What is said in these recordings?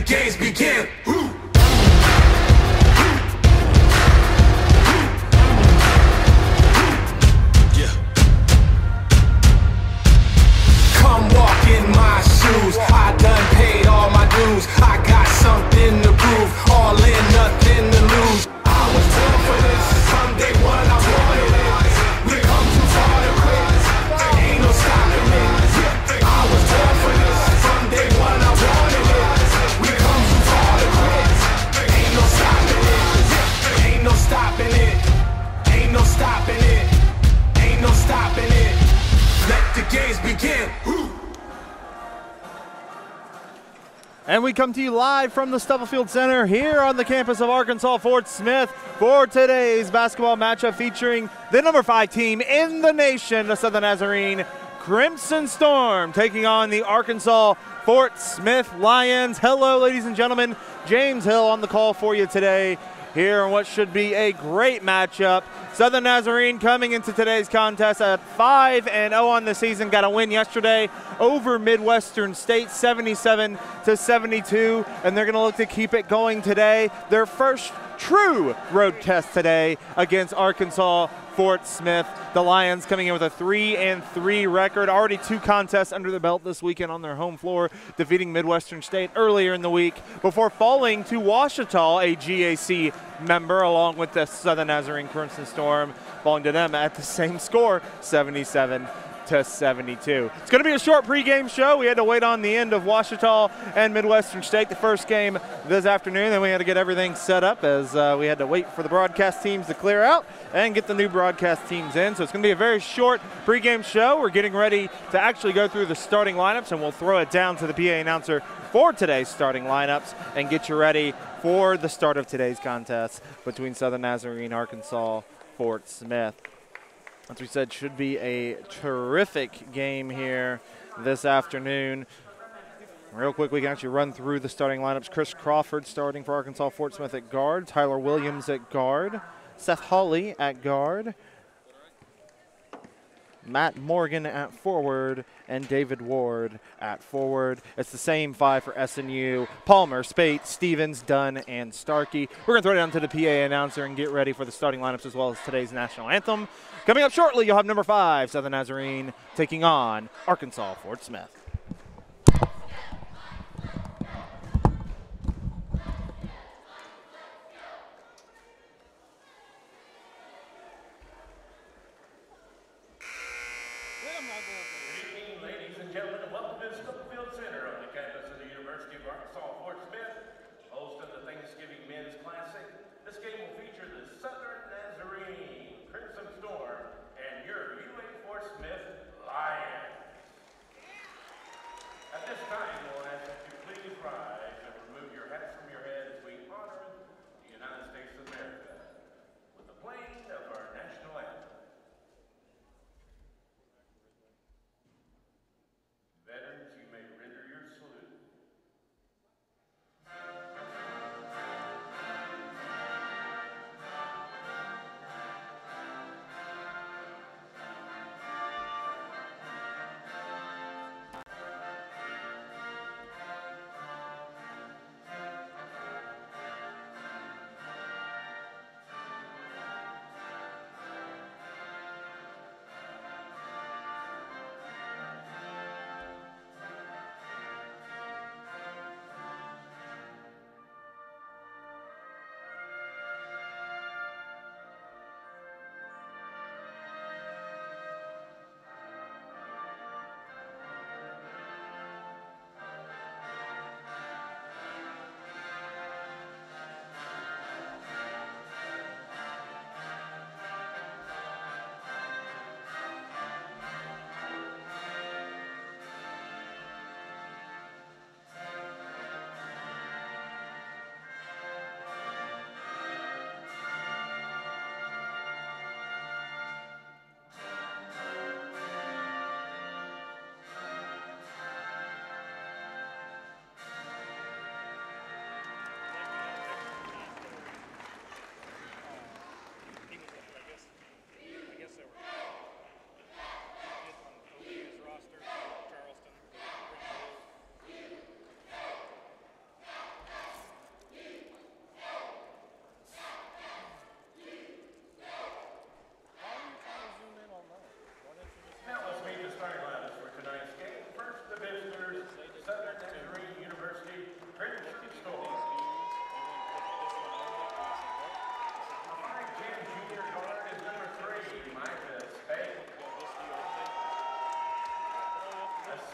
games begin. Come walk in my shoes. I done paid all my dues. I got something to prove. All in, nothing to lose. I was born for this. From day one I wanted it. We come too far to quit. Ain't no stopping it. I was born for this. From day one I wanted it. We come too far to quit. Ain't no stopping it. Ain't no stopping it. Ain't no stopping it. Ain't no stopping it. Let the games begin. And we come to you live from the Stubblefield Center here on the campus of Arkansas Fort Smith for today's basketball matchup featuring the number 5 team in the nation, the Southern Nazarene Crimson Storm, taking on the Arkansas Fort Smith Lions. Hello, ladies and gentlemen. James Hill on the call for you today here on what should be a great matchup. Southern Nazarene coming into today's contest at 5-0 on the season. Got a win yesterday over Midwestern State, 77-72, and they're going to look to keep it going today. Their first true road test today against Arkansas Fort Smith. The Lions coming in with a 3-3 record. Already 2 contests under the belt this weekend on their home floor, defeating Midwestern State earlier in the week before falling to Ouachita, a GAC member, along with the Southern Nazarene Crimson Storm, falling to them at the same score, 77-72. It's going to be a short pregame show. We had to wait on the end of Ouachita and Midwestern State, the first game this afternoon. Then we had to get everything set up as we had to wait for the broadcast teams to clear out and get the new broadcast teams in. So it's going to be a very short pregame show. We're getting ready to actually go through the starting lineups, and we'll throw it down to the PA announcer for today's starting lineups and get you ready for the start of today's contest between Southern Nazarene, Arkansas, Fort Smith. As we said, should be a terrific game here this afternoon. Real quick, we can actually run through the starting lineups. Chris Crawford starting for Arkansas Fort Smith at guard. Tyler Williams at guard. Seth Hawley at guard. Matt Morgan at forward, and David Ward at forward. It's the same 5 for SNU. Palmer, Spate, Stevens, Dunn, and Starkey. We're going to throw it down to the PA announcer and get ready for the starting lineups as well as today's national anthem. Coming up shortly, you'll have number 5, Southern Nazarene, taking on Arkansas Fort Smith. This game will feature the Southern Nazarene Crimson Storm and your UAFS Smith Lions. At this time, we'll ask that you please rise and remove your hats from your head as we honor the United States of America with the playing of our national anthem. Veterans, you may render your salute.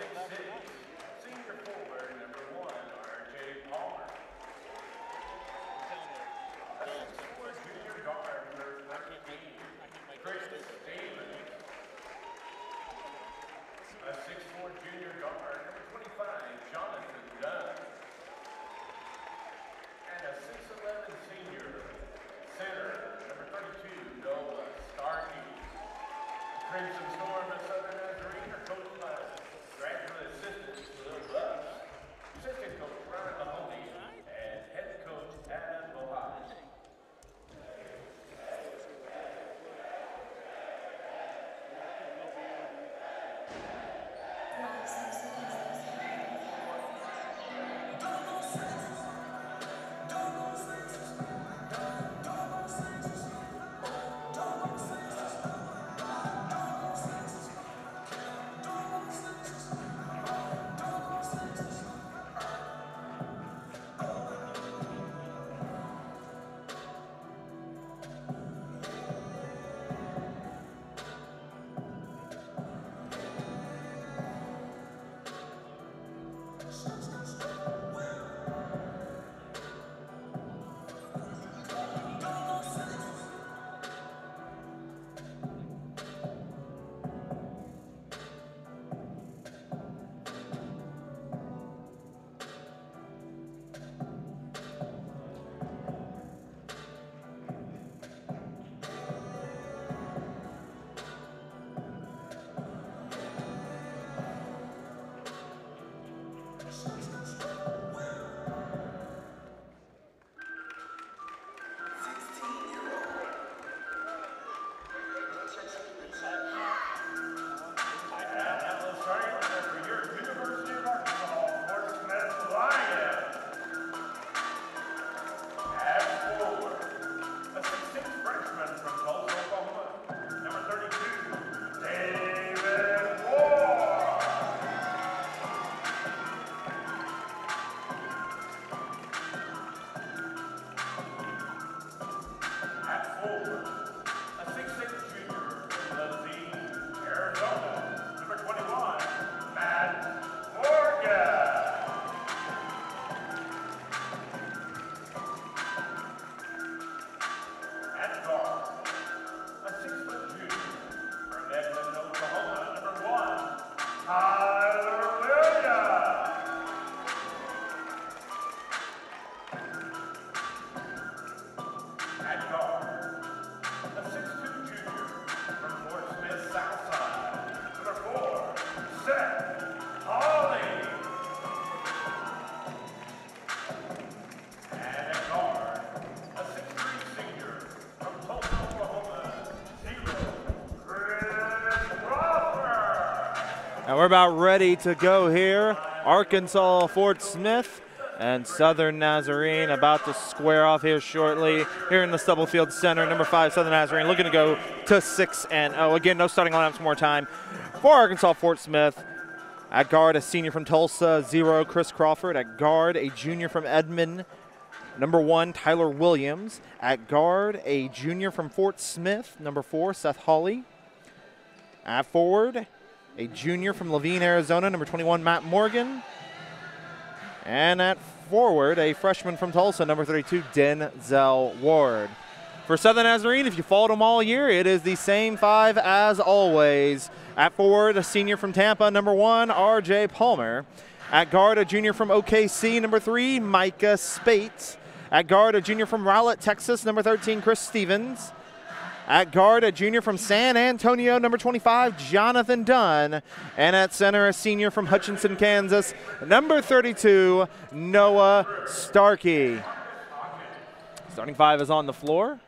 6'6", senior forward, number 1, R.J. Palmer. A 6'4", junior guard, number 13, Chris Stevens. A 6'4", junior guard, number 25, Jonathan Dunn. And a 6'11", senior center, number 32, Noah Starkey. Crimson Storm of Southern Nazarene are coached by graduate assistants Will Russ, assistant coach Ryan Mahoney, and head coach Adam Bohai. And we're about ready to go here. Arkansas, Fort Smith, and Southern Nazarene about to square off here shortly. Here in the Stubblefield Center, number 5, Southern Nazarene, looking to go to 6-0. Again, no starting lineups more time. For Arkansas, Fort Smith, at guard, a senior from Tulsa, 0, Chris Crawford. At guard, a junior from Edmond, number 1, Tyler Williams. At guard, a junior from Fort Smith, number 4, Seth Hawley. At forward, a junior from Levine, Arizona, number 21, Matt Morgan. And at forward, a freshman from Tulsa, number 32, Denzel Ward. For Southern Nazarene, if you followed them all year, it is the same 5 as always. At forward, a senior from Tampa, number 1, R.J. Palmer. At guard, a junior from OKC, number 3, Micah Spate. At guard, a junior from Rowlett, Texas, number 13, Chris Stevens. At guard, a junior from San Antonio, number 25, Jonathan Dunn. And at center, a senior from Hutchinson, Kansas, number 32, Noah Starkey. Starting 5 is on the floor.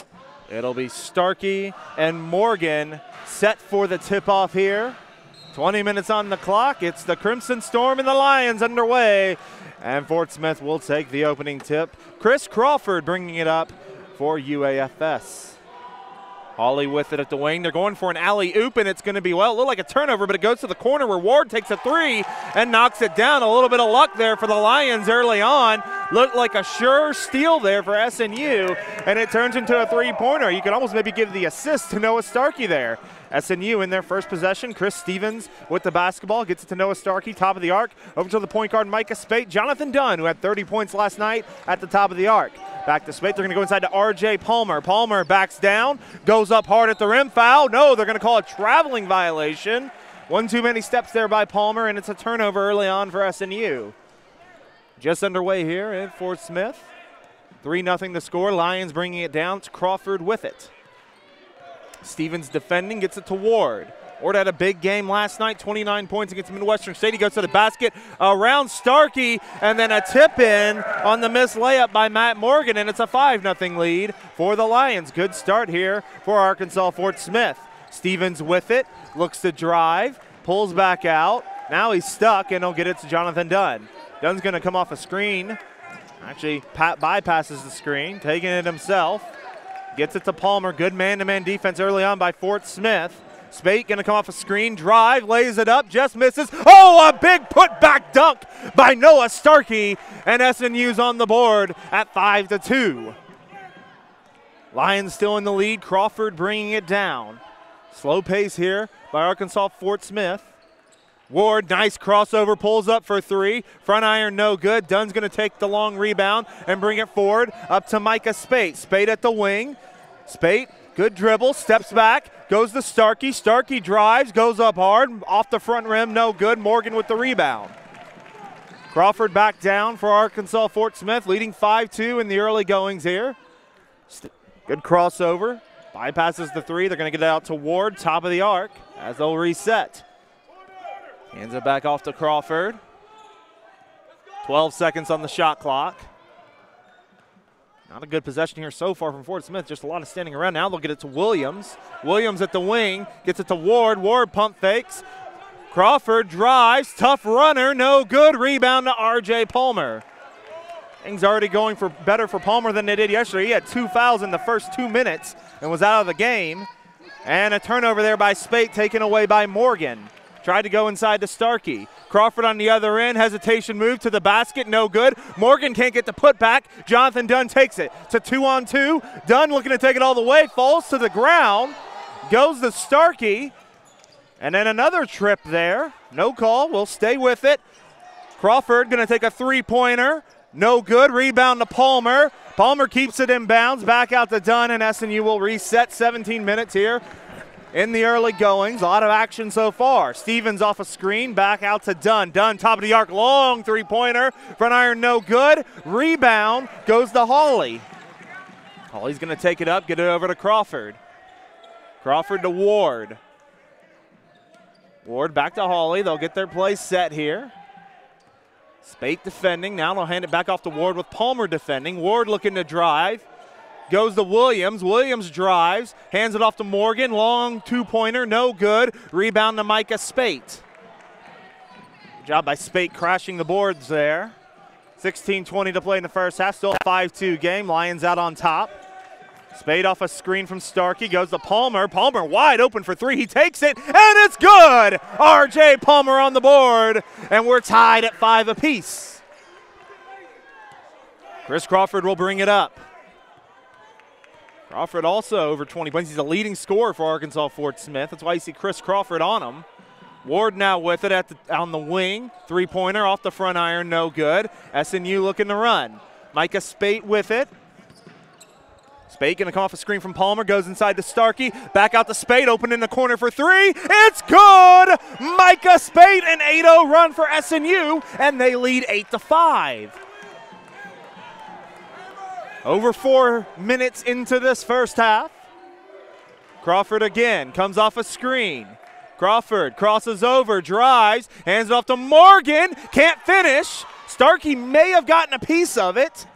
It'll be Starkey and Morgan set for the tip-off here. 20 minutes on the clock. It's the Crimson Storm and the Lions underway. And Fort Smith will take the opening tip. Chris Crawford bringing it up for UAFS. Hawley with it at the wing. They're going for an alley-oop, and it's going to be, well, it looked like a turnover, but it goes to the corner where Ward takes a 3 and knocks it down. A little bit of luck there for the Lions early on. Looked like a sure steal there for SNU, and it turns into a 3-pointer. You could almost maybe give the assist to Noah Starkey there. SNU in their first possession. Chris Stevens with the basketball. Gets it to Noah Starkey, top of the arc. Over to the point guard, Micah Spate. Jonathan Dunn, who had 30 points last night at the top of the arc. Back to Spate. They're going to go inside to R.J. Palmer. Palmer backs down. Goes up hard at the rim. Foul. No, they're going to call a traveling violation. One too many steps there by Palmer, and it's a turnover early on for SNU. Just underway here at Fort Smith. 3-0 the score. Lions bringing it down. It's Crawford with it. Stevens defending, gets it to Ward. Ward had a big game last night, 29 points against Midwestern State. He goes to the basket around Starkey, and then a tip-in on the missed layup by Matt Morgan, and it's a 5-0 lead for the Lions. Good start here for Arkansas Fort Smith. Stevens with it, looks to drive, pulls back out. Now he's stuck, and he'll get it to Jonathan Dunn. Dunn's going to come off a screen. Actually, bypasses the screen, taking it himself. Gets it to Palmer. Good man-to-man defense early on by Fort Smith. Spate going to come off a screen, drive, lays it up, just misses. Oh, a big put-back dunk by Noah Starkey, and SNU's on the board at 5-2. Lions still in the lead. Crawford bringing it down. Slow pace here by Arkansas Fort Smith. Ward, nice crossover, pulls up for three. Front iron, no good. Dunn's going to take the long rebound and bring it forward up to Micah Spate. Spate at the wing. Spate, good dribble, steps back, goes to Starkey. Starkey drives, goes up hard, off the front rim, no good. Morgan with the rebound. Crawford back down for Arkansas Fort Smith, leading 5-2 in the early goings here. Good crossover, bypasses the three. They're going to get it out to Ward, top of the arc, as they'll reset. Hands it back off to Crawford. 12 seconds on the shot clock. Not a good possession here so far from Fort Smith. Just a lot of standing around. Now they'll get it to Williams. Williams at the wing. Gets it to Ward. Ward pump fakes. Crawford drives. Tough runner. No good. Rebound to R.J. Palmer. Things already going for better for Palmer than they did yesterday. He had 2 fouls in the first 2 minutes and was out of the game. And a turnover there by Spate, taken away by Morgan. Tried to go inside to Starkey. Crawford on the other end. Hesitation move to the basket. No good. Morgan can't get the putback. Jonathan Dunn takes it to 2-on-2. Dunn looking to take it all the way. Falls to the ground. Goes to Starkey. And then another trip there. No call. We'll stay with it. Crawford going to take a three-pointer. No good. Rebound to Palmer. Palmer keeps it in bounds. Back out to Dunn, and SNU will reset. 17 minutes here in the early goings. A lot of action so far. Stevens off a screen, back out to Dunn. Dunn, top of the arc, long three-pointer. Front iron, no good. Rebound goes to Hawley. Hawley's going to take it up, get it over to Crawford. Crawford to Ward. Ward back to Hawley. They'll get their play set here. Spate defending. Now they'll hand it back off to Ward with Palmer defending. Ward looking to drive. Goes to Williams. Williams drives. Hands it off to Morgan. Long two-pointer. No good. Rebound to Micah Spate. Good job by Spate crashing the boards there. 16:20 to play in the first half. Still a 5-2 game. Lions out on top. Spade off a screen from Starkey. Goes to Palmer. Palmer wide open for three. He takes it, and it's good! R.J. Palmer on the board, and we're tied at 5 apiece. Chris Crawford will bring it up. Crawford also over 20 points. He's a leading scorer for Arkansas Fort Smith. That's why you see Chris Crawford on him. Ward now with it on the wing. Three-pointer off the front iron, no good. SNU looking to run. Micah Spate with it. Spate going to come off a screen from Palmer, goes inside to Starkey, back out to Spate, open in the corner for three. It's good! Micah Spate, an 8-0 run for SNU, and they lead 8-5. Over 4 minutes into this first half. Crawford again comes off a screen. Crawford crosses over, drives, hands it off to Morgan, can't finish. Starkey may have gotten a piece of it.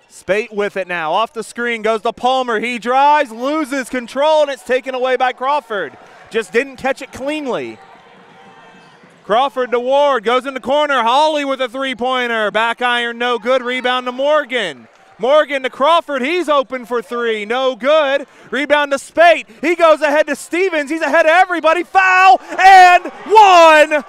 Spate with it now, off the screen, goes to Palmer. He drives, loses control, and it's taken away by Crawford. Just didn't catch it cleanly. Crawford to Ward, goes in the corner. Hawley with a three-pointer. Back iron, no good. Rebound to Morgan. Morgan to Crawford. He's open for three. No good. Rebound to Spate. He goes ahead to Stevens. He's ahead of everybody. Foul and one.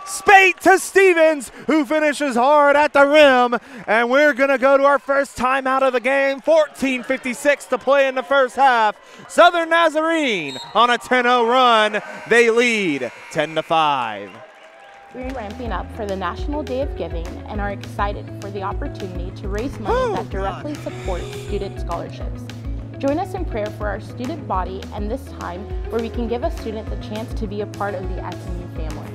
Spate to Stevens, who finishes hard at the rim. And we're going to go to our first timeout of the game. 14:56 to play in the first half. Southern Nazarene on a 10-0 run. They lead 10-5. We're ramping up for the National Day of Giving and are excited for the opportunity to raise money that directly supports student scholarships. Join us in prayer for our student body and this time where we can give a student the chance to be a part of the SNU family.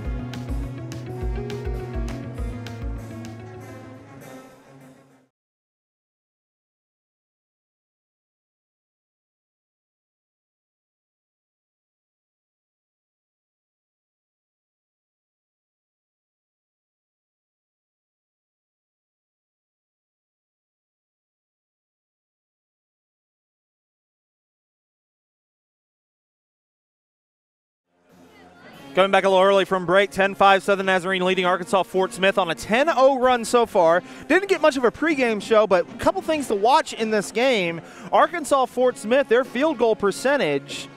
Coming back a little early from break, 10-5 Southern Nazarene leading Arkansas Fort Smith on a 10-0 run so far. Didn't get much of a pregame show, but a couple things to watch in this game. Arkansas Fort Smith, their field goal percentage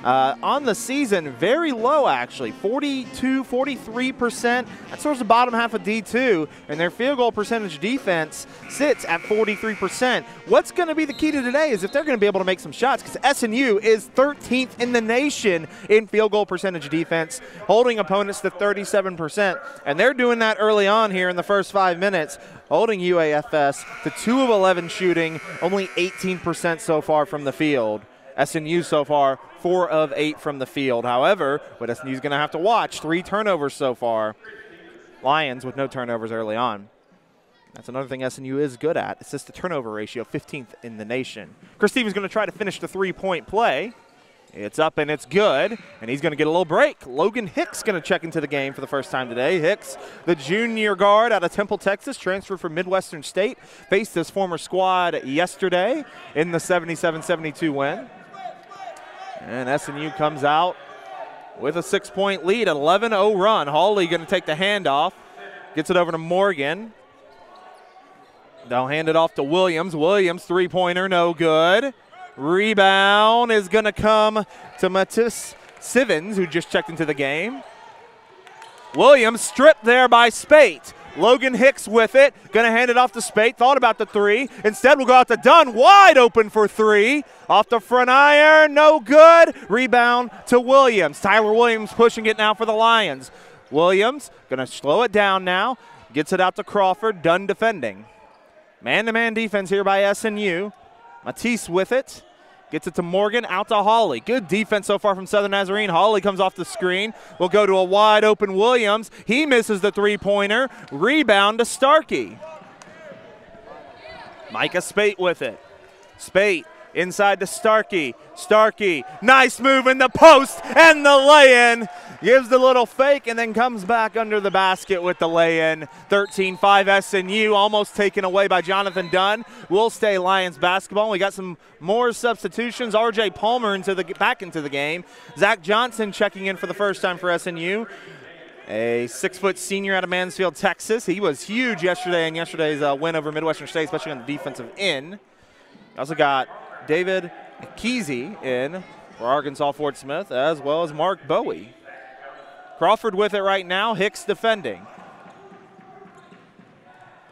on the season, very low actually, 42, 43%. That's towards the bottom half of D2, and their field goal percentage defense sits at 43%. What's going to be the key to today is if they're going to be able to make some shots, because SNU is 13th in the nation in field goal percentage defense, holding opponents to 37%, and they're doing that early on here in the first 5 minutes, holding UAFS to 2 of 11 shooting, only 18% so far from the field. SNU so far 4 of 8 from the field. However, what SNU's going to have to watch, 3 turnovers so far. Lions with no turnovers early on. That's another thing SNU is good at. It's just the turnover ratio, 15th in the nation. Chris Stevens going to try to finish the 3-point play. It's up and it's good, and he's going to get a little break. Logan Hicks going to check into the game for the first time today. Hicks, the junior guard out of Temple, Texas, transferred from Midwestern State, faced his former squad yesterday in the 77-72 win. And SNU comes out with a 6-point lead, an 11-0 run. Hawley going to take the handoff, gets it over to Morgan. They'll hand it off to Williams. Williams, 3-pointer, no good. Rebound is going to come to Matisse Sivens, who just checked into the game. Williams stripped there by Spate. Logan Hicks with it, going to hand it off to Spate. Thought about the 3. Instead, we'll go out to Dunn, wide open for 3. Off the front iron, no good. Rebound to Williams. Tyler Williams pushing it now for the Lions. Williams going to slow it down now. Gets it out to Crawford. Dunn defending. Man-to-man defense here by SNU. Matisse with it. Gets it to Morgan, out to Hawley. Good defense so far from Southern Nazarene. Hawley comes off the screen. We'll go to a wide open Williams. He misses the 3-pointer. Rebound to Starkey. Micah Spate with it. Spate inside to Starkey. Starkey, nice move in the post and the lay-in. Gives the little fake and then comes back under the basket with the lay-in. 13-5 SNU, almost taken away by Jonathan Dunn. Will stay Lions basketball. We got some more substitutions. R.J. Palmer back into the game. Zach Johnson checking in for the first time for SNU. A 6-foot senior out of Mansfield, Texas. He was huge yesterday in yesterday's win over Midwestern State, especially on the defensive end. Also got David Kesey in for Arkansas Fort Smith, as well as Mark Bowie. Crawford with it right now. Hicks defending.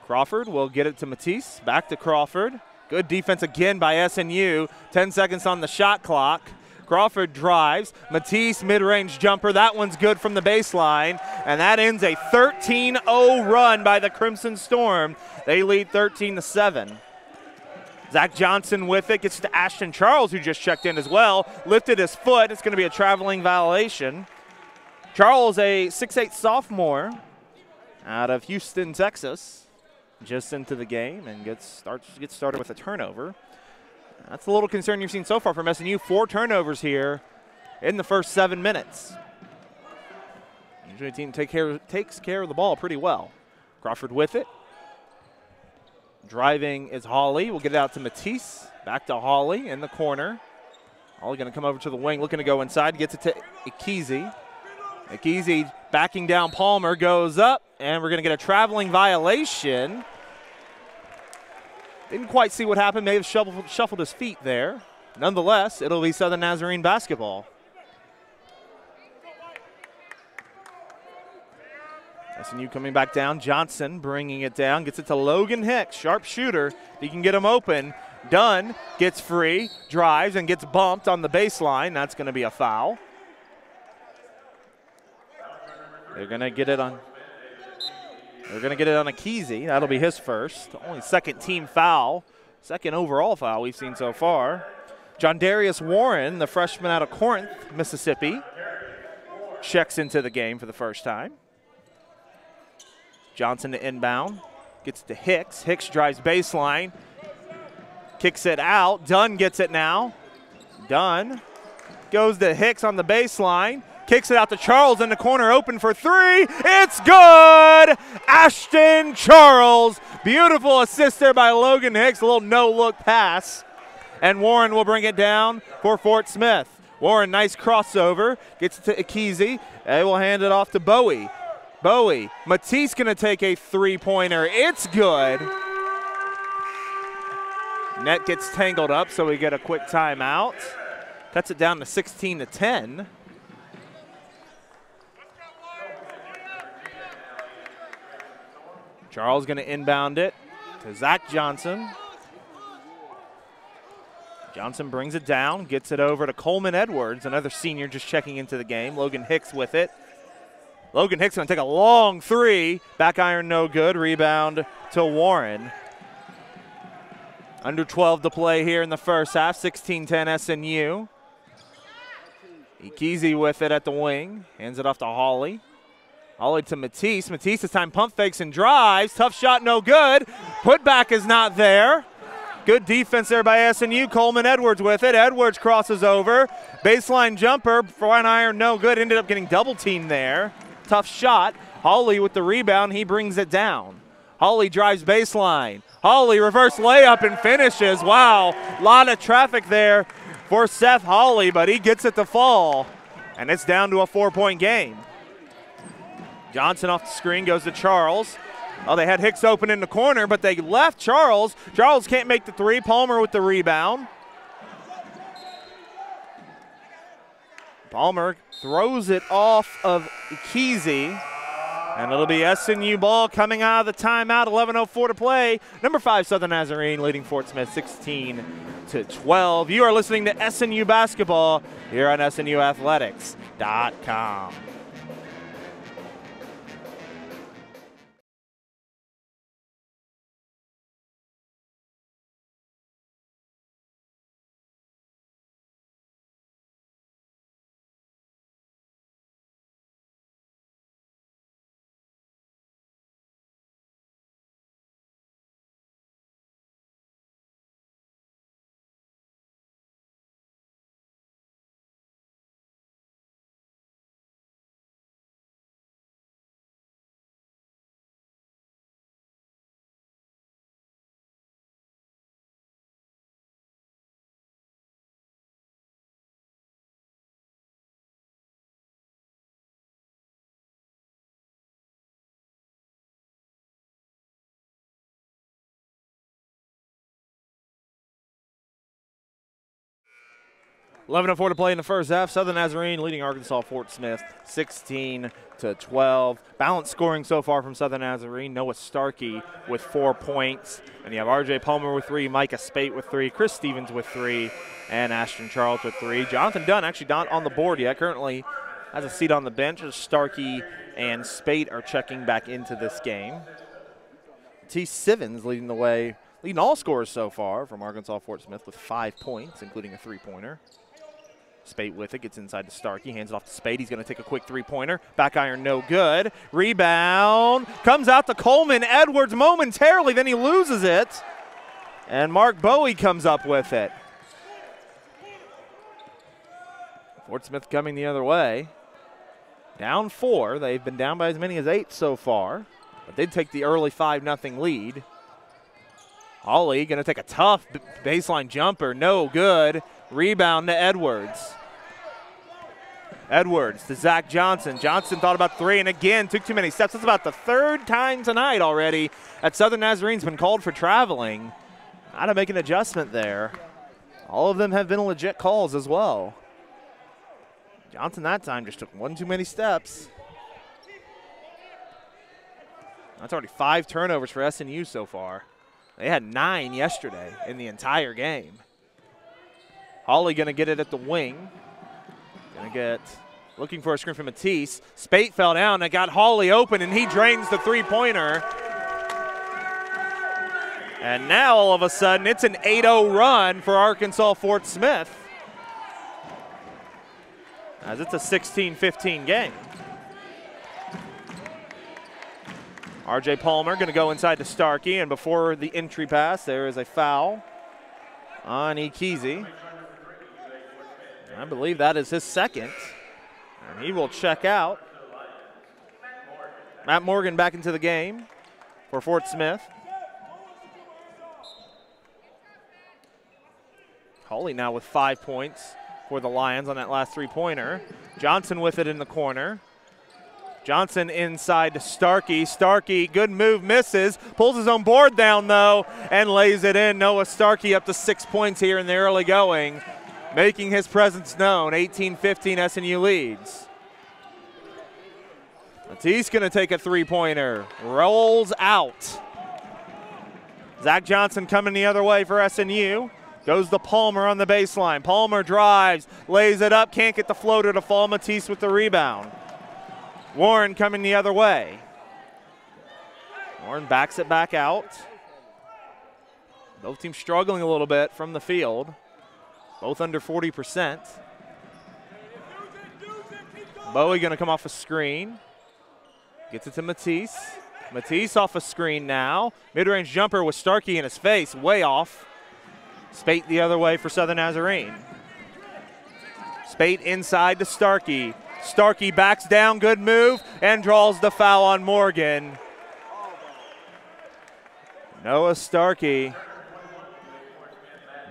Crawford will get it to Matisse. Back to Crawford. Good defense again by SNU. 10 seconds on the shot clock. Crawford drives. Matisse mid-range jumper. That one's good from the baseline. And that ends a 13-0 run by the Crimson Storm. They lead 13-7. Zach Johnson with it. Gets to Ashton Charles, who just checked in as well. Lifted his foot. It's going to be a traveling violation. Charles, a 6'8 sophomore out of Houston, Texas, just into the game and gets started with a turnover. That's a little concern you've seen so far from SNU. 4 turnovers here in the first 7 minutes. Usually the team takes care of the ball pretty well. Crawford with it. Driving is Hawley. We'll get it out to Matisse. Back to Hawley in the corner. Hawley going to come over to the wing, looking to go inside. Gets it to Kesey. Kesey backing down Palmer, goes up, and we're going to get a traveling violation. Didn't quite see what happened. May have shuffled his feet there. Nonetheless, it'll be Southern Nazarene basketball. SNU coming back down. Johnson bringing it down. Gets it to Logan Hicks. Sharp shooter. If he can get him open. Dunn gets free, drives, and gets bumped on the baseline. That's going to be a foul. They're going to get it on. They're going to get it on a Kesey. That'll be his first. Only second team foul. Second overall foul we've seen so far. John Darius Warren, the freshman out of Corinth, Mississippi, checks into the game for the first time. Johnson to inbound. Gets to Hicks. Hicks drives baseline. Kicks it out. Dunn gets it now. Dunn goes to Hicks on the baseline. Kicks it out to Charles in the corner, open for three. It's good! Ashton Charles. Beautiful assist there by Logan Hicks. A little no-look pass. And Warren will bring it down for Fort Smith. Warren, nice crossover. Gets it to Kesey. They will hand it off to Bowie. Bowie. Matisse going to take a three-pointer. It's good. Net gets tangled up, so we get a quick timeout. Cuts it down to 16-10. Charles going to inbound it to Zach Johnson. Johnson brings it down, gets it over to Coleman Edwards, another senior just checking into the game. Logan Hicks with it. Logan Hicks going to take a long three. Back iron no good. Rebound to Warren. Under 12 to play here in the first half. 16-10 SNU. Kesey with it at the wing. Hands it off to Hawley. Hawley to Matisse. Matisse this time pump fakes and drives. Tough shot, no good. Putback is not there. Good defense there by SNU. Coleman Edwards with it. Edwards crosses over. Baseline jumper. Front iron, no good. Ended up getting double teamed there. Tough shot. Hawley with the rebound. He brings it down. Hawley drives baseline. Hawley reverse layup and finishes. Wow, a lot of traffic there for Seth Hawley, but he gets it to fall. And it's down to a 4-point game. Johnson off the screen goes to Charles. Oh, they had Hicks open in the corner, but they left Charles. Charles can't make the three. Palmer with the rebound. Palmer throws it off of Kesey. And it'll be SNU ball coming out of the timeout. 11:04 to play. Number 5, Southern Nazarene leading Fort Smith 16-12. You are listening to SNU basketball here on SNUathletics.com. .11:04 to play in the first half. Southern Nazarene leading Arkansas Fort Smith 16-12. Balanced scoring so far from Southern Nazarene. Noah Starkey with 4 points. And you have R.J. Palmer with 3, Micah Spate with 3, Chris Stevens with 3, and Ashton Charles with 3. Jonathan Dunn actually not on the board yet. Currently has a seat on the bench as Starkey and Spate are checking back into this game. T. Sivens leading the way, leading all scorers so far from Arkansas Fort Smith with 5 points, including a three-pointer. Spate with it, gets inside to Starkey, hands it off to Spate. He's going to take a quick three-pointer. Back iron, no good. Rebound, comes out to Coleman Edwards momentarily, then he loses it. And Mark Bowie comes up with it. Fort Smith coming the other way. Down 4. They've been down by as many as 8 so far. But they'd take the early 5-0 lead. Hawley going to take a tough baseline jumper, no good. Rebound to Edwards. Edwards to Zach Johnson. Johnson thought about 3 and again took too many steps. That's about the 3rd time tonight already that Southern Nazarene's been called for traveling. How to make an adjustment there. All of them have been legit calls as well. Johnson that time just took 1 too many steps. That's already 5 turnovers for SNU so far. They had 9 yesterday in the entire game. Hawley going to get it at the wing. Going to get, looking for a screen from Matisse. Spate fell down and got Hawley open, and he drains the three-pointer. And now all of a sudden it's an 8-0 run for Arkansas Fort Smith, as it's a 16-15 game. RJ Palmer going to go inside to Starkey, and before the entry pass, there is a foul on Ekeezy. I believe that is his second, and he will check out. Matt Morgan back into the game for Fort Smith. Hawley now with 5 points for the Lions on that last three-pointer. Johnson with it in the corner. Johnson inside to Starkey. Starkey, good move, misses. Pulls his own board down, though, and lays it in. Noah Starkey up to 6 points here in the early going, making his presence known. 18-15 SNU leads. Matisse going to take a three-pointer. Rolls out. Zach Johnson coming the other way for SNU. Goes to Palmer on the baseline. Palmer drives, lays it up, can't get the floater to fall. Matisse with the rebound. Warren coming the other way. Warren backs it back out. Both teams struggling a little bit from the field. Both under 40%. Bowie going to come off a screen. Gets it to Matisse. Matisse off a screen now. Mid-range jumper with Starkey in his face, way off. Spate the other way for Southern Nazarene. Spate inside to Starkey. Starkey backs down, good move, and draws the foul on Morgan. Noah Starkey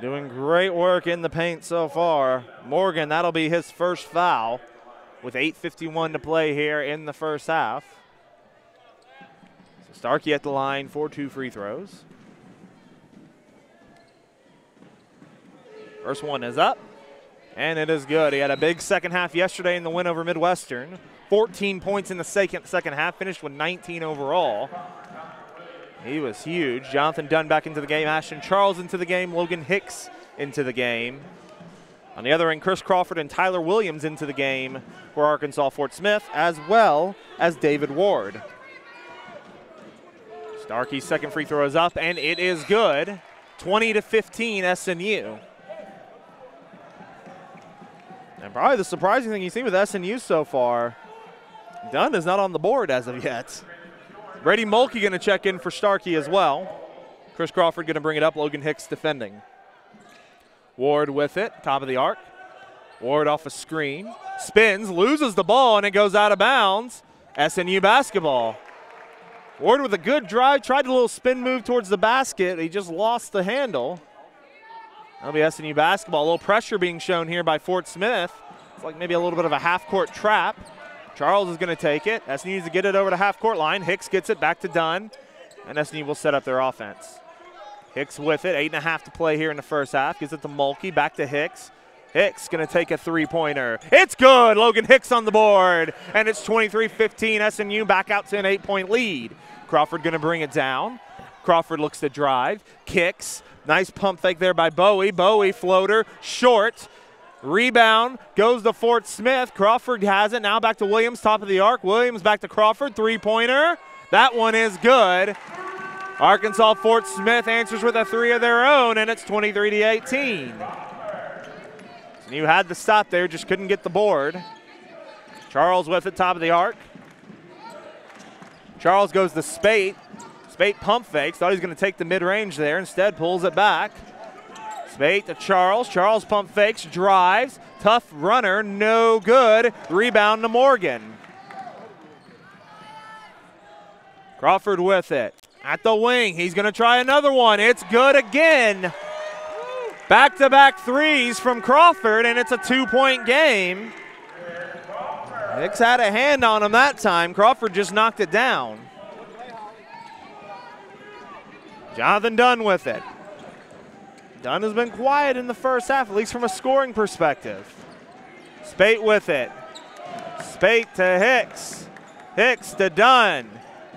doing great work in the paint so far. Morgan, that'll be his first foul with 8:51 to play here in the first half. So Starkey at the line for 2 free throws. First one is up, and it is good. He had a big second half yesterday in the win over Midwestern. 14 points in the second half, finished with 19 overall. He was huge. Jonathan Dunn back into the game. Ashton Charles into the game. Logan Hicks into the game. On the other end, Chris Crawford and Tyler Williams into the game for Arkansas Fort Smith, as well as David Ward. Starkey's second free throw is up, and it is good. 20-15 SNU. And probably the surprising thing you see with SNU so far, Dunn is not on the board as of yet. Brady Mulkey going to check in for Starkey as well. Chris Crawford going to bring it up. Logan Hicks defending. Ward with it, top of the arc. Ward off a screen. Spins, loses the ball, and it goes out of bounds. SNU basketball. Ward with a good drive, tried a little spin move towards the basket. He just lost the handle. That'll be SNU basketball. A little pressure being shown here by Fort Smith. It's like maybe a little bit of a half-court trap. Charles is going to take it. SNU needs to get it over to half-court line. Hicks gets it back to Dunn, and SNU will set up their offense. Hicks with it. 8.5 to play here in the first half. Gives it to Mulkey. Back to Hicks. Hicks going to take a three-pointer. It's good. Logan Hicks on the board, and it's 23-15. SNU back out to an 8-point lead. Crawford going to bring it down. Crawford looks to drive. Kicks. Nice pump fake there by Bowie. Bowie floater, short. Rebound goes to Fort Smith. Crawford has it. Now back to Williams, top of the arc. Williams back to Crawford. Three-pointer. That one is good. Arkansas Fort Smith answers with a three of their own, and it's 23-18. So you had the stop there, just couldn't get the board. Charles with it, top of the arc. Charles goes to Spate. Spate pump fakes. Thought he was going to take the mid-range there. Instead, pulls it back. Spate to Charles. Charles pump fakes, drives. Tough runner, no good. Rebound to Morgan. Crawford with it. At the wing, he's going to try another one. It's good again. Back-to-back threes from Crawford, and it's a 2-point game. Hicks had a hand on him that time. Crawford just knocked it down. Jonathan Dunn with it. Dunn has been quiet in the first half, at least from a scoring perspective. Spate with it. Spate to Hicks. Hicks to Dunn.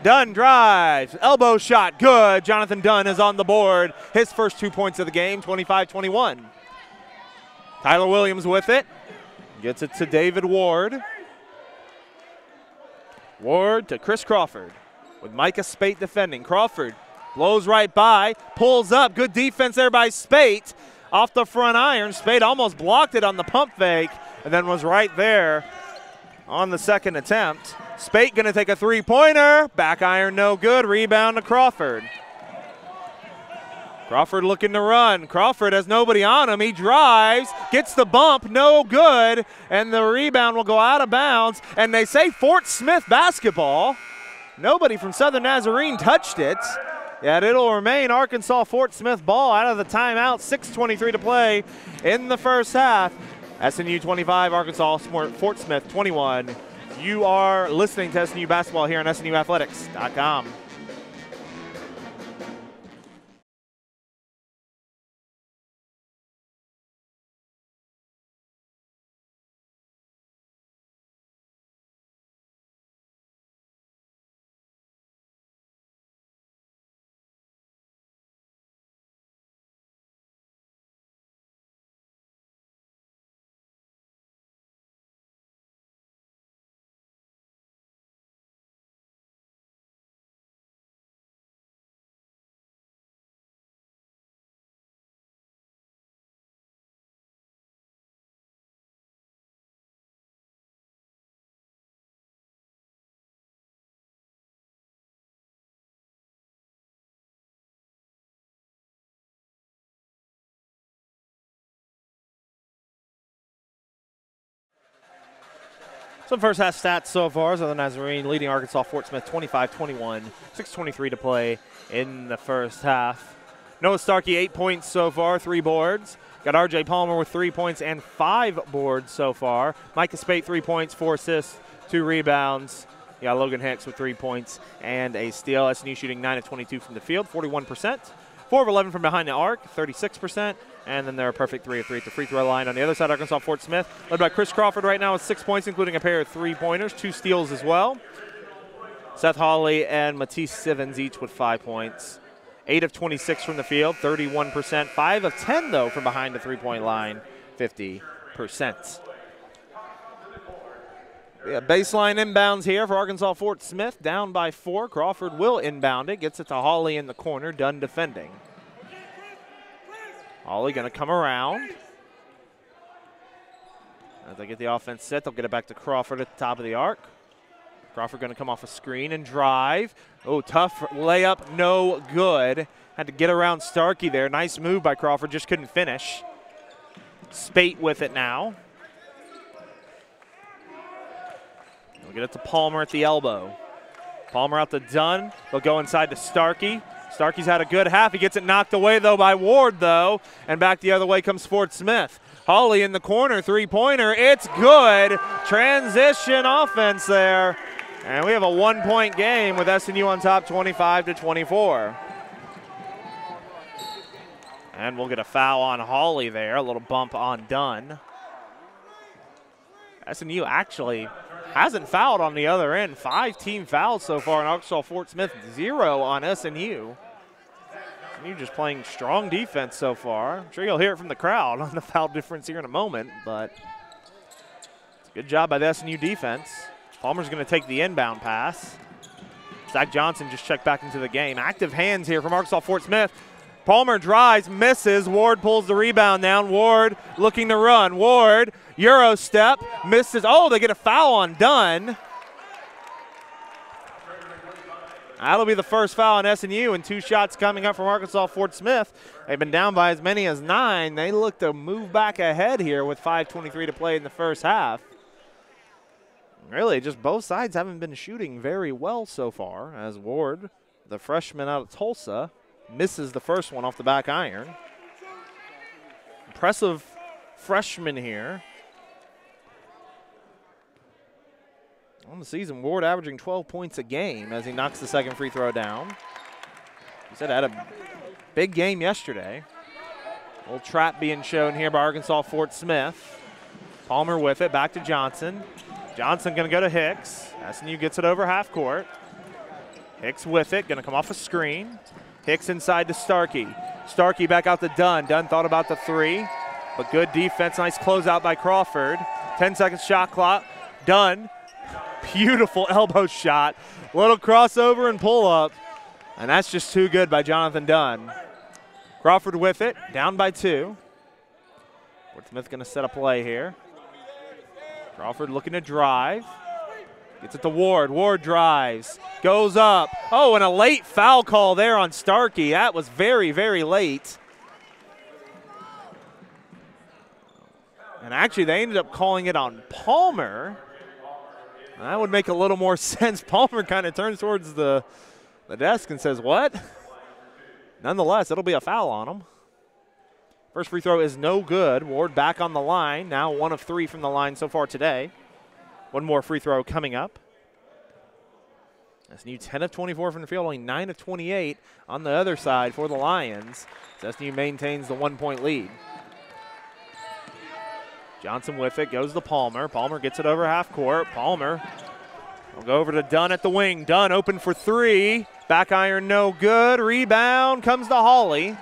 Dunn drives, elbow shot, good. Jonathan Dunn is on the board. His first 2 points of the game, 25-21. Tyler Williams with it. Gets it to David Ward. Ward to Chris Crawford with Micah Spate defending. Crawford blows right by, pulls up. Good defense there by Spate. Off the front iron. Spate almost blocked it on the pump fake and then was right there on the second attempt. Spate going to take a three-pointer. Back iron no good. Rebound to Crawford. Crawford looking to run. Crawford has nobody on him. He drives, gets the bump, no good, and the rebound will go out of bounds. And they say Fort Smith basketball. Nobody from Southern Nazarene touched it. Yet it'll remain Arkansas Fort Smith ball out of the timeout. 6:23 to play in the first half. SNU 25, Arkansas Fort Smith 21. You are listening to SNU basketball here on SNUathletics.com. Some first half stats so far. Southern Nazarene leading Arkansas Fort Smith 25-21. 6:23 to play in the first half. Noah Starkey 8 points so far, 3 boards. Got RJ Palmer with 3 points and 5 boards so far. Micah Spate 3 points, 4 assists, 2 rebounds. You got Logan Hicks with 3 points and a steal. SNU shooting 9 of 22 from the field, 41%. 4 of 11 from behind the arc, 36%. And then they're a perfect 3 of 3 at the free throw line. On the other side, Arkansas Fort Smith, led by Chris Crawford right now with 6 points, including a pair of 3-pointers, 2 steals as well. Seth Hawley and Matisse Sivens each with 5 points. 8 of 26 from the field, 31%. 5 of 10, though, from behind the three-point line, 50%. Yeah, baseline inbounds here for Arkansas Fort Smith, down by 4. Crawford will inbound it, gets it to Hawley in the corner, Dunn defending. Hawley going to come around. As they get the offense set, they'll get it back to Crawford at the top of the arc. Crawford going to come off a screen and drive. Oh, tough layup, no good. Had to get around Starkey there. Nice move by Crawford, just couldn't finish. Spate with it now. We'll get it to Palmer at the elbow. Palmer out to Dunn. They'll go inside to Starkey. Starkey's had a good half. He gets it knocked away, though, by Ward, though. And back the other way comes Fort Smith. Hawley in the corner, three-pointer. It's good. Transition offense there. And we have a 1-point game with SNU on top, 25-24. And we'll get a foul on Hawley there. A little bump on Dunn. SNU actually hasn't fouled on the other end. 5 team fouls so far in Arkansas Fort Smith, 0 on SNU. SNU just playing strong defense so far. I'm sure you'll hear it from the crowd on the foul difference here in a moment, but it's a good job by the SNU defense. Palmer's going to take the inbound pass. Zach Johnson just checked back into the game. Active hands here from Arkansas Fort Smith. Palmer drives, misses. Ward pulls the rebound down. Ward looking to run. Ward, Euro step, misses. Oh, they get a foul on Dunn. That'll be the first foul on SNU, and 2 shots coming up from Arkansas Fort Smith. They've been down by as many as 9. They look to move back ahead here with 5:23 to play in the first half. Really, just both sides haven't been shooting very well so far, as Ward, the freshman out of Tulsa, misses the first one off the back iron. Impressive freshman here. On the season, Ward averaging 12 points a game as he knocks the second free throw down. He said had a big game yesterday. A little trap being shown here by Arkansas Fort Smith. Palmer with it, back to Johnson. Johnson going to go to Hicks. SNU gets it over half court. Hicks with it, gonna come off a screen. Hicks inside to Starkey. Starkey back out to Dunn. Dunn thought about the three, but good defense. Nice closeout by Crawford. 10 seconds shot clock. Dunn, beautiful elbow shot. Little crossover and pull up, and that's just too good by Jonathan Dunn. Crawford with it, down by 2. Fort Smith gonna set a play here. Crawford looking to drive. Gets it to Ward. Ward drives. Goes up. Oh, and a late foul call there on Starkey. That was very, very late. And actually, they ended up calling it on Palmer. That would make a little more sense. Palmer kind of turns towards the desk and says, what? Nonetheless, it'll be a foul on him. First free throw is no good. Ward back on the line. Now 1 of 3 from the line so far today. One more free throw coming up. SNU 10 of 24 from the field, only 9 of 28 on the other side for the Lions. SNU maintains the 1-point lead. Johnson with it, goes to Palmer. Palmer gets it over half court. Palmer will go over to Dunn at the wing. Dunn open for 3. Back iron no good. Rebound comes to Hawley.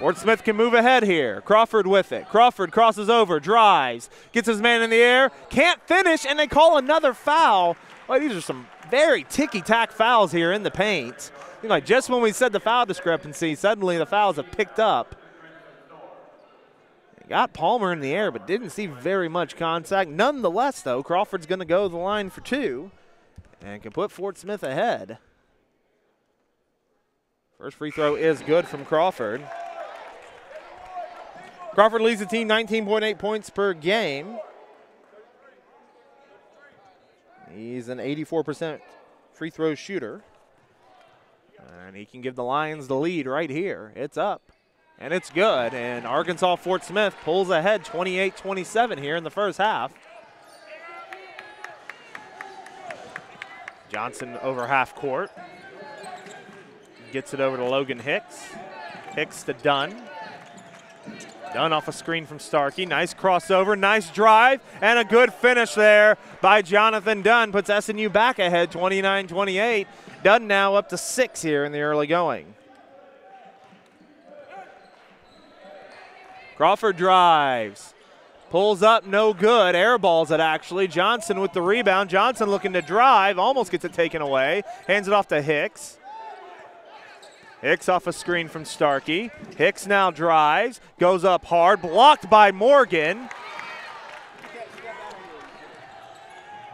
Fort Smith can move ahead here. Crawford with it. Crawford crosses over, drives, gets his man in the air, can't finish, and they call another foul. Well, these are some very ticky-tack fouls here in the paint. You know, just when we said the foul discrepancy, suddenly the fouls have picked up. Got Palmer in the air, but didn't see very much contact. Nonetheless, though, Crawford's going to go to the line for 2 and can put Fort Smith ahead. First free throw is good from Crawford. Crawford leads the team 19.8 points per game. He's an 84% free throw shooter. And he can give the Lions the lead right here. It's up, and it's good. And Arkansas Fort Smith pulls ahead 28-27 here in the first half. Johnson over half court. Gets it over to Logan Hicks. Hicks to Dunn. Dunn off a screen from Starkey. Nice crossover, nice drive, and a good finish there by Jonathan Dunn. Puts SNU back ahead 29-28. Dunn now up to 6 here in the early going. Crawford drives. Pulls up, no good. Airballs it actually. Johnson with the rebound. Johnson looking to drive, almost gets it taken away. Hands it off to Hicks. Hicks off a screen from Starkey. Hicks now drives, goes up hard, blocked by Morgan.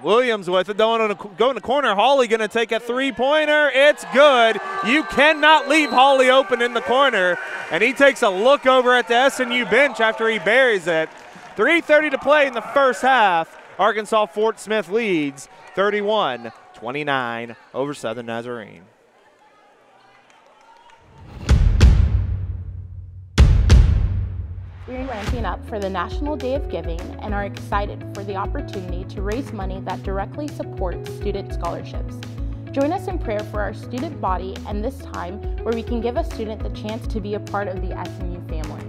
Williams with it, going in the corner. Hawley going to take a three-pointer. It's good. You cannot leave Hawley open in the corner. And he takes a look over at the SNU bench after he buries it. 3:30 to play in the first half. Arkansas Fort Smith leads 31-29 over Southern Nazarene. We're ramping up for the National Day of Giving and are excited for the opportunity to raise money that directly supports student scholarships. Join us in prayer for our student body and this time where we can give a student the chance to be a part of the SNU family.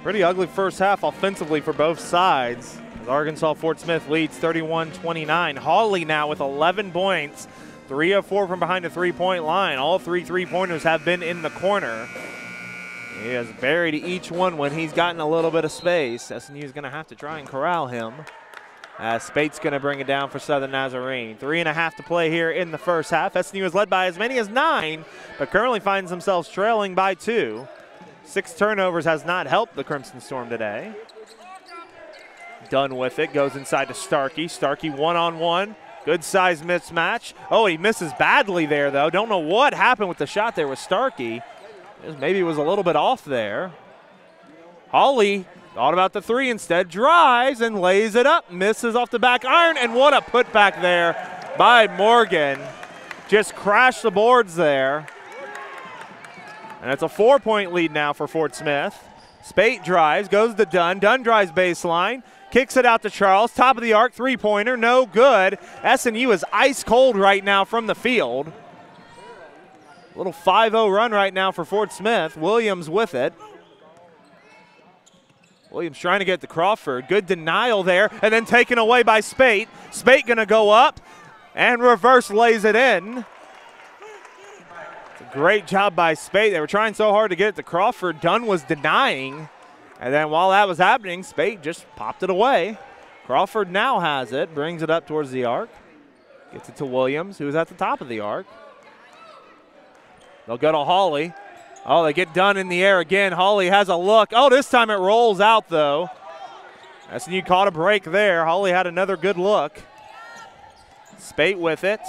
Pretty ugly first half offensively for both sides. As Arkansas Fort Smith leads 31-29. Hawley now with 11 points, 3 of 4 from behind the three-point line. All 3 three-pointers have been in the corner. He has buried each one when he's gotten a little bit of space. SNU is going to have to try and corral him. Spate's going to bring it down for Southern Nazarene. 3.5 to play here in the first half. SNU is led by as many as 9, but currently finds themselves trailing by 2. 6 turnovers has not helped the Crimson Storm today. Dunn with it, goes inside to Starkey. Starkey one-on-one, Good size mismatch. Oh, he misses badly there, though. Don't know what happened with the shot there with Starkey. Maybe it was a little bit off there. Hawley thought about the three instead, drives and lays it up, misses off the back iron, and what a putback there by Morgan. Just crashed the boards there. And it's a 4-point lead now for Fort Smith. Spate drives, goes to Dunn. Dunn drives baseline, kicks it out to Charles. Top of the arc, three-pointer, no good. SNU is ice cold right now from the field. A little 5-0 run right now for Fort Smith. Williams with it. Williams trying to get to Crawford. Good denial there, and then taken away by Spate. Spate gonna go up and reverse lays it in. It's a great job by Spate. They were trying so hard to get it to Crawford. Dunn was denying, and then while that was happening, Spate just popped it away. Crawford now has it, brings it up towards the arc. Gets it to Williams, who's at the top of the arc. They'll go to Hawley. Oh, they get Dunn in the air again. Hawley has a look. Oh, this time it rolls out, though. SNU caught a break there. Hawley had another good look. Spate with it.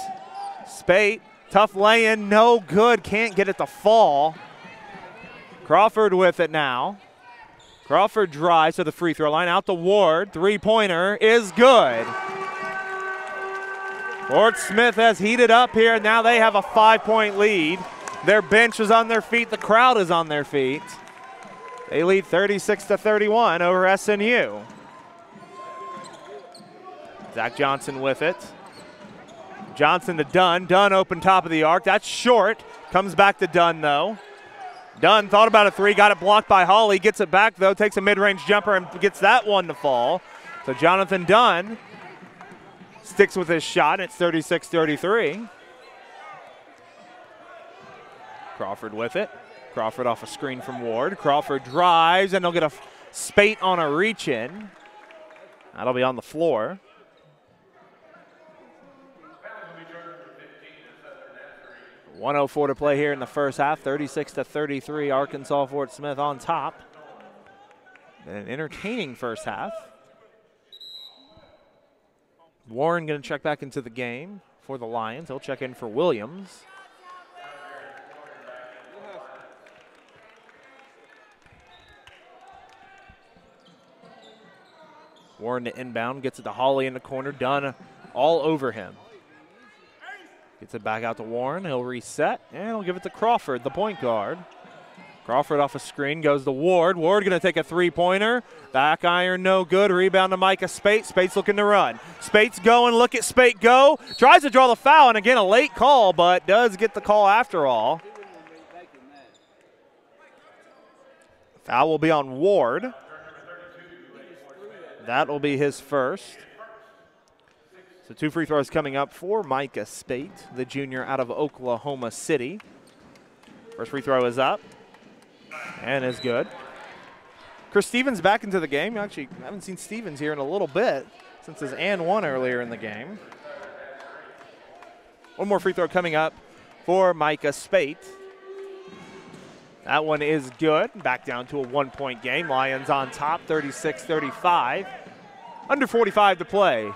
Spate, tough lay-in, no good. Can't get it to fall. Crawford with it now. Crawford drives to the free throw line. Out to Ward. Three-pointer is good. Fort Smith has heated up here. Now they have a 5-point lead. Their bench is on their feet. The crowd is on their feet. They lead 36-31 over SNU. Zach Johnson with it. Johnson to Dunn. Dunn open top of the arc. That's short. Comes back to Dunn, though. Dunn thought about a three. Got it blocked by Hawley. Gets it back, though. Takes a mid-range jumper and gets that one to fall. So Jonathan Dunn sticks with his shot. It's 36-33. Crawford with it. Crawford off a screen from Ward. Crawford drives, and they'll get a Spate on a reach-in. That'll be on the floor. .104 to play here in the first half. 36-33. Arkansas Fort Smith on top. An entertaining first half. Warren going to check back into the game for the Lions. He'll check in for Williams. Warren to inbound, gets it to Hawley in the corner. Dunn all over him. Gets it back out to Warren. He'll reset, and he'll give it to Crawford, the point guard. Crawford off a screen, goes to Ward. Ward going to take a three-pointer. Back iron, no good. Rebound to Micah Spate. Spate's looking to run. Spate's going. Look at Spate go. Tries to draw the foul, and again, a late call, but does get the call after all. Foul will be on Ward. That will be his first. So 2 free throws coming up for Micah Spate, the junior out of Oklahoma City. First free throw is up and is good. Chris Stevens back into the game. Actually, I haven't seen Stevens here in a little bit since his and one earlier in the game. One more free throw coming up for Micah Spate. That one is good. Back down to a 1-point game. Lions on top, 36-35. Under 45 to play.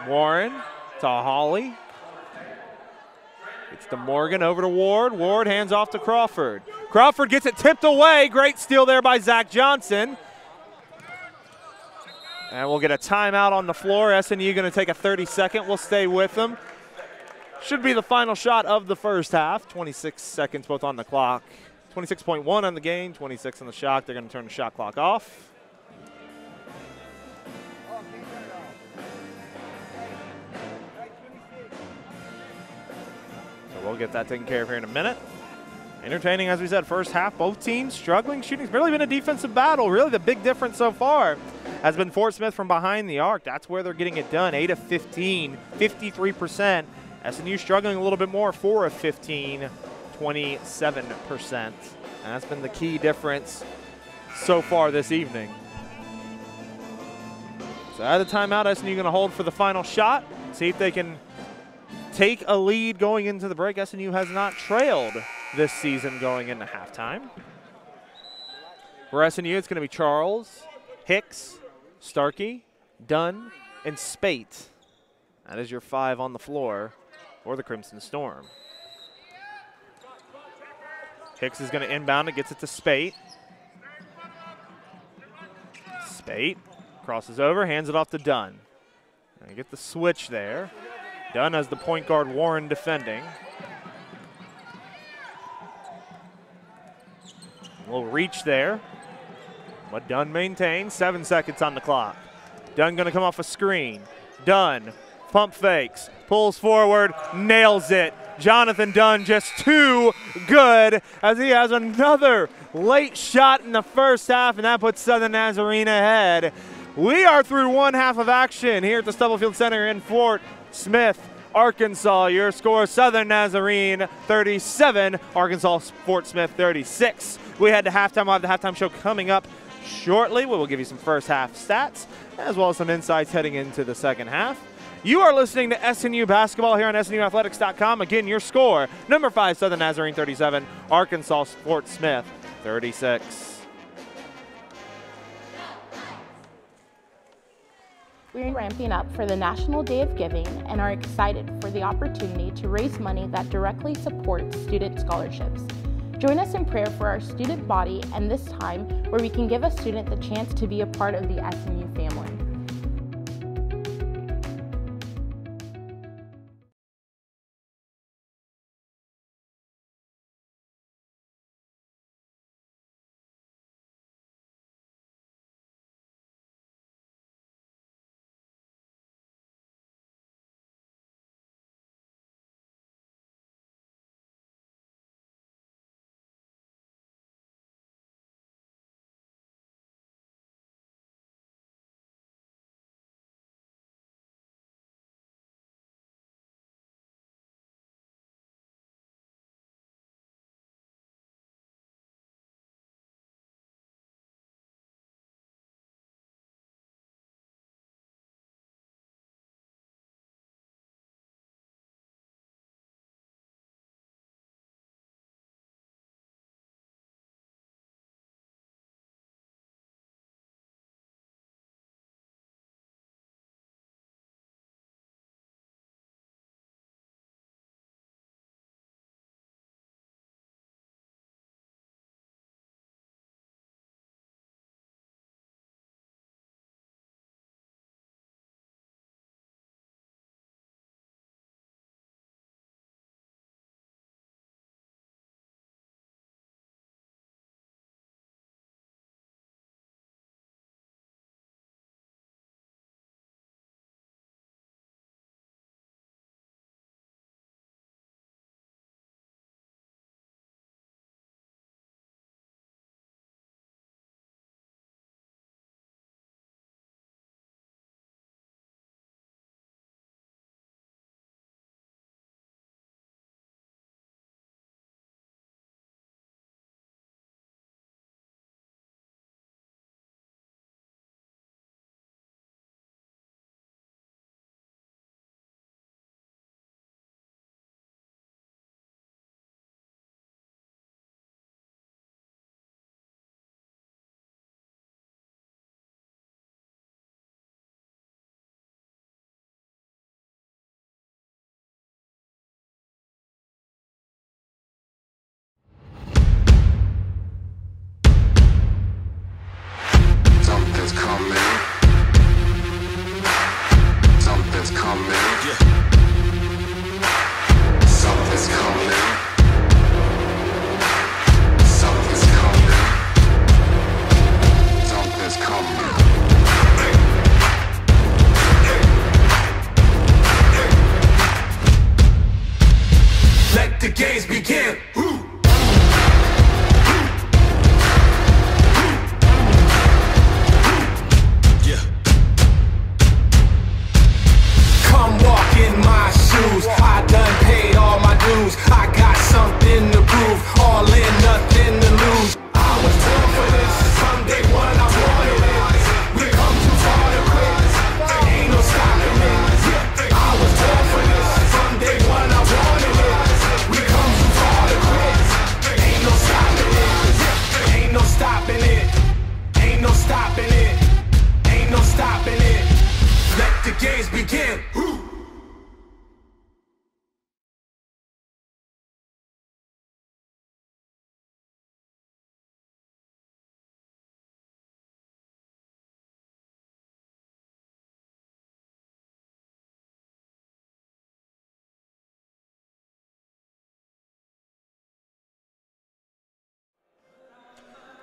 Warren to Hawley. It's to Morgan, over to Ward. Ward hands off to Crawford. Crawford gets it tipped away. Great steal there by Zach Johnson. And we'll get a timeout on the floor. SNU going to take a 30-second. We'll stay with them. Should be the final shot of the first half. 26 seconds both on the clock. 26.1 on the game, 26 on the shot. They're going to turn the shot clock off. So we'll get that taken care of here in a minute. Entertaining, as we said, first half. Both teams struggling shooting. It's really been a defensive battle. Really the big difference so far has been Fort Smith from behind the arc. That's where they're getting it done. 8 of 15, 53%. SNU struggling a little bit more, 4 of 15, 27%. And that's been the key difference so far this evening. So out of the timeout, SNU going to hold for the final shot. See if they can take a lead going into the break. SNU has not trailed this season going into halftime. For SNU, it's going to be Charles, Hicks, Starkey, Dunn, and Spate. That is your 5 on the floor for the Crimson Storm. Hicks is going to inbound it, gets it to Spate. Spate crosses over, hands it off to Dunn. They get the switch there. Dunn has the point guard Warren defending. A little reach there, but Dunn maintains. 7 seconds on the clock. Dunn going to come off a screen. Dunn pump fakes, pulls forward, nails it. Jonathan Dunn just too good as he has another late shot in the first half, and that puts Southern Nazarene ahead. We are through one half of action here at the Stubblefield Center in Fort Smith, Arkansas. Your score, Southern Nazarene 37, Arkansas Fort Smith 36. We head to halftime. We'll have the halftime show coming up shortly. We will give you some first half stats as well as some insights heading into the second half. You are listening to SNU basketball here on SNUathletics.com. Again, your score, number 5, Southern Nazarene 37, Arkansas Fort Smith 36. We're ramping up for the National Day of Giving and are excited for the opportunity to raise money that directly supports student scholarships. Join us in prayer for our student body and this time where we can give a student the chance to be a part of the SNU family.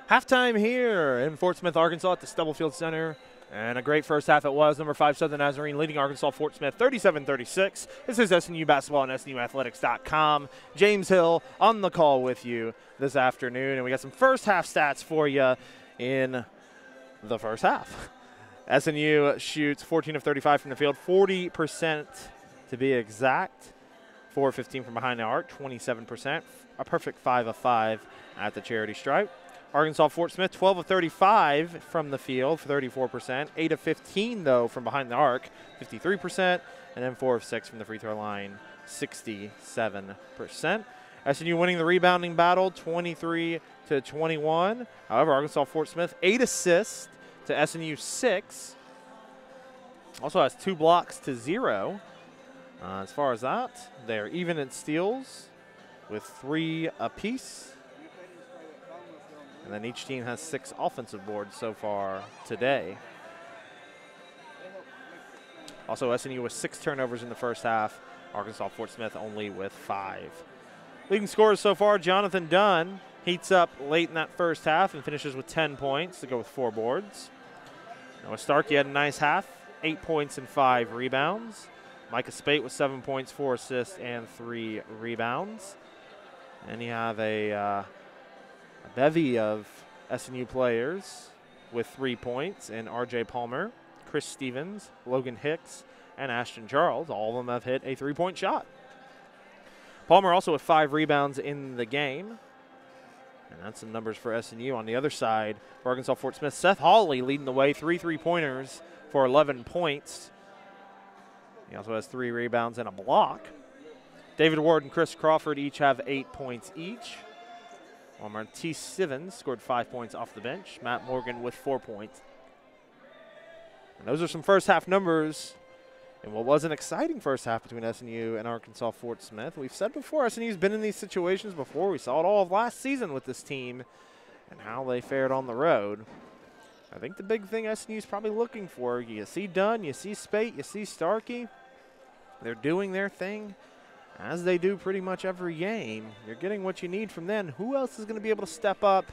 Halftime here in Fort Smith, Arkansas at the Stubblefield Center. And a great first half it was. Number 5, Southern Nazarene leading Arkansas Fort Smith 37-36. This is SNU Basketball on SNUathletics.com. James Hill on the call with you this afternoon. And we got some first half stats for you in the first half. SNU shoots 14 of 35 from the field, 40% to be exact. 4 of 15 from behind the arc, 27%. A perfect 5 of 5 at the charity stripe. Arkansas Fort Smith, 12 of 35 from the field, 34%. 8 of 15, though, from behind the arc, 53%. And then 4 of 6 from the free throw line, 67%. SNU winning the rebounding battle, 23-21. However, Arkansas Fort Smith, 8 assists to SNU 6. Also has 2 blocks to 0. As far as that, they're even in steals with 3 apiece. And then each team has 6 offensive boards so far today. Also, SNU with 6 turnovers in the first half. Arkansas Fort Smith only with 5. Leading scorers so far, Jonathan Dunn heats up late in that first half and finishes with 10 points to go with 4 boards. Noah Starkey had a nice half, 8 points and 5 rebounds. Micah Spate with 7 points, 4 assists, and 3 rebounds. And you have a bevy of SNU players with 3 points, and R.J. Palmer, Chris Stevens, Logan Hicks, and Ashton Charles. All of them have hit a 3-point shot. Palmer also with 5 rebounds in the game. And that's some numbers for SNU. On the other side, for Arkansas Fort Smith, Seth Hawley leading the way, 3 3-pointers for 11 points. He also has 3 rebounds and a block. David Ward and Chris Crawford each have 8 points each. While Martise Sivens scored 5 points off the bench. Matt Morgan with 4 points. And those are some first half numbers in what was an exciting first half between SNU and Arkansas Fort Smith. We've said before, SNU's been in these situations before. We saw it all of last season with this team and how they fared on the road. I think the big thing SNU's probably looking for, you see Dunn, you see Spate, you see Starkey. They're doing their thing as they do pretty much every game. You're getting what you need from them. Who else is going to be able to step up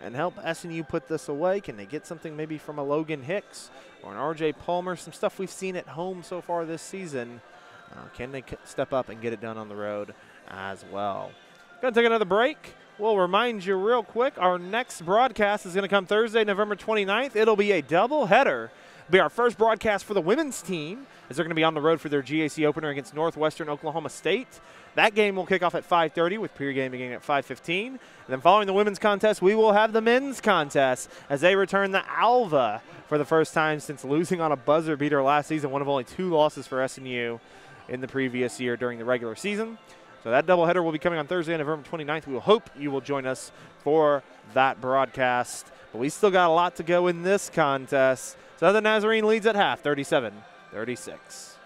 and help SNU put this away? Can they get something maybe from a Logan Hicks or an R.J. Palmer? Some stuff we've seen at home so far this season. Can they step up and get it done on the road as well? Going to take another break. We'll remind you real quick, our next broadcast is going to come Thursday, November 29th. It'll be a doubleheader. It'll be our first broadcast for the women's team, as they're going to be on the road for their GAC opener against Northwestern Oklahoma State. That game will kick off at 5:30 with pregame beginning at 5:15. And then following the women's contest, we will have the men's contest as they return the Alva for the first time since losing on a buzzer beater last season, one of only 2 losses for SNU in the previous year during the regular season. So that doubleheader will be coming on Thursday, November 29th. We will hope you will join us for that broadcast. But we still got a lot to go in this contest. Southern Nazarene leads at half, 37-36.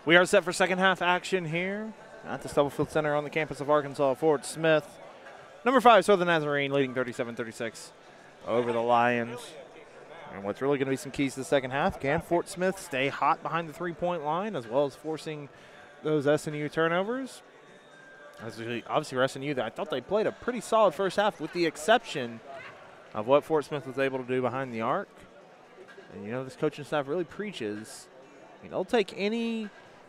We are set for second half action here at the Stubblefield Center on the campus of Arkansas. Fort Smith, number 5, Southern Nazarene, leading 37-36 over the Lions. And what's really going to be some keys to the second half, can Fort Smith stay hot behind the three-point line as well as forcing those SNU turnovers? Obviously for SNU, I thought they played a pretty solid first half with the exception of what Fort Smith was able to do behind the arc. And, you know, this coaching staff really preaches, they'll take any,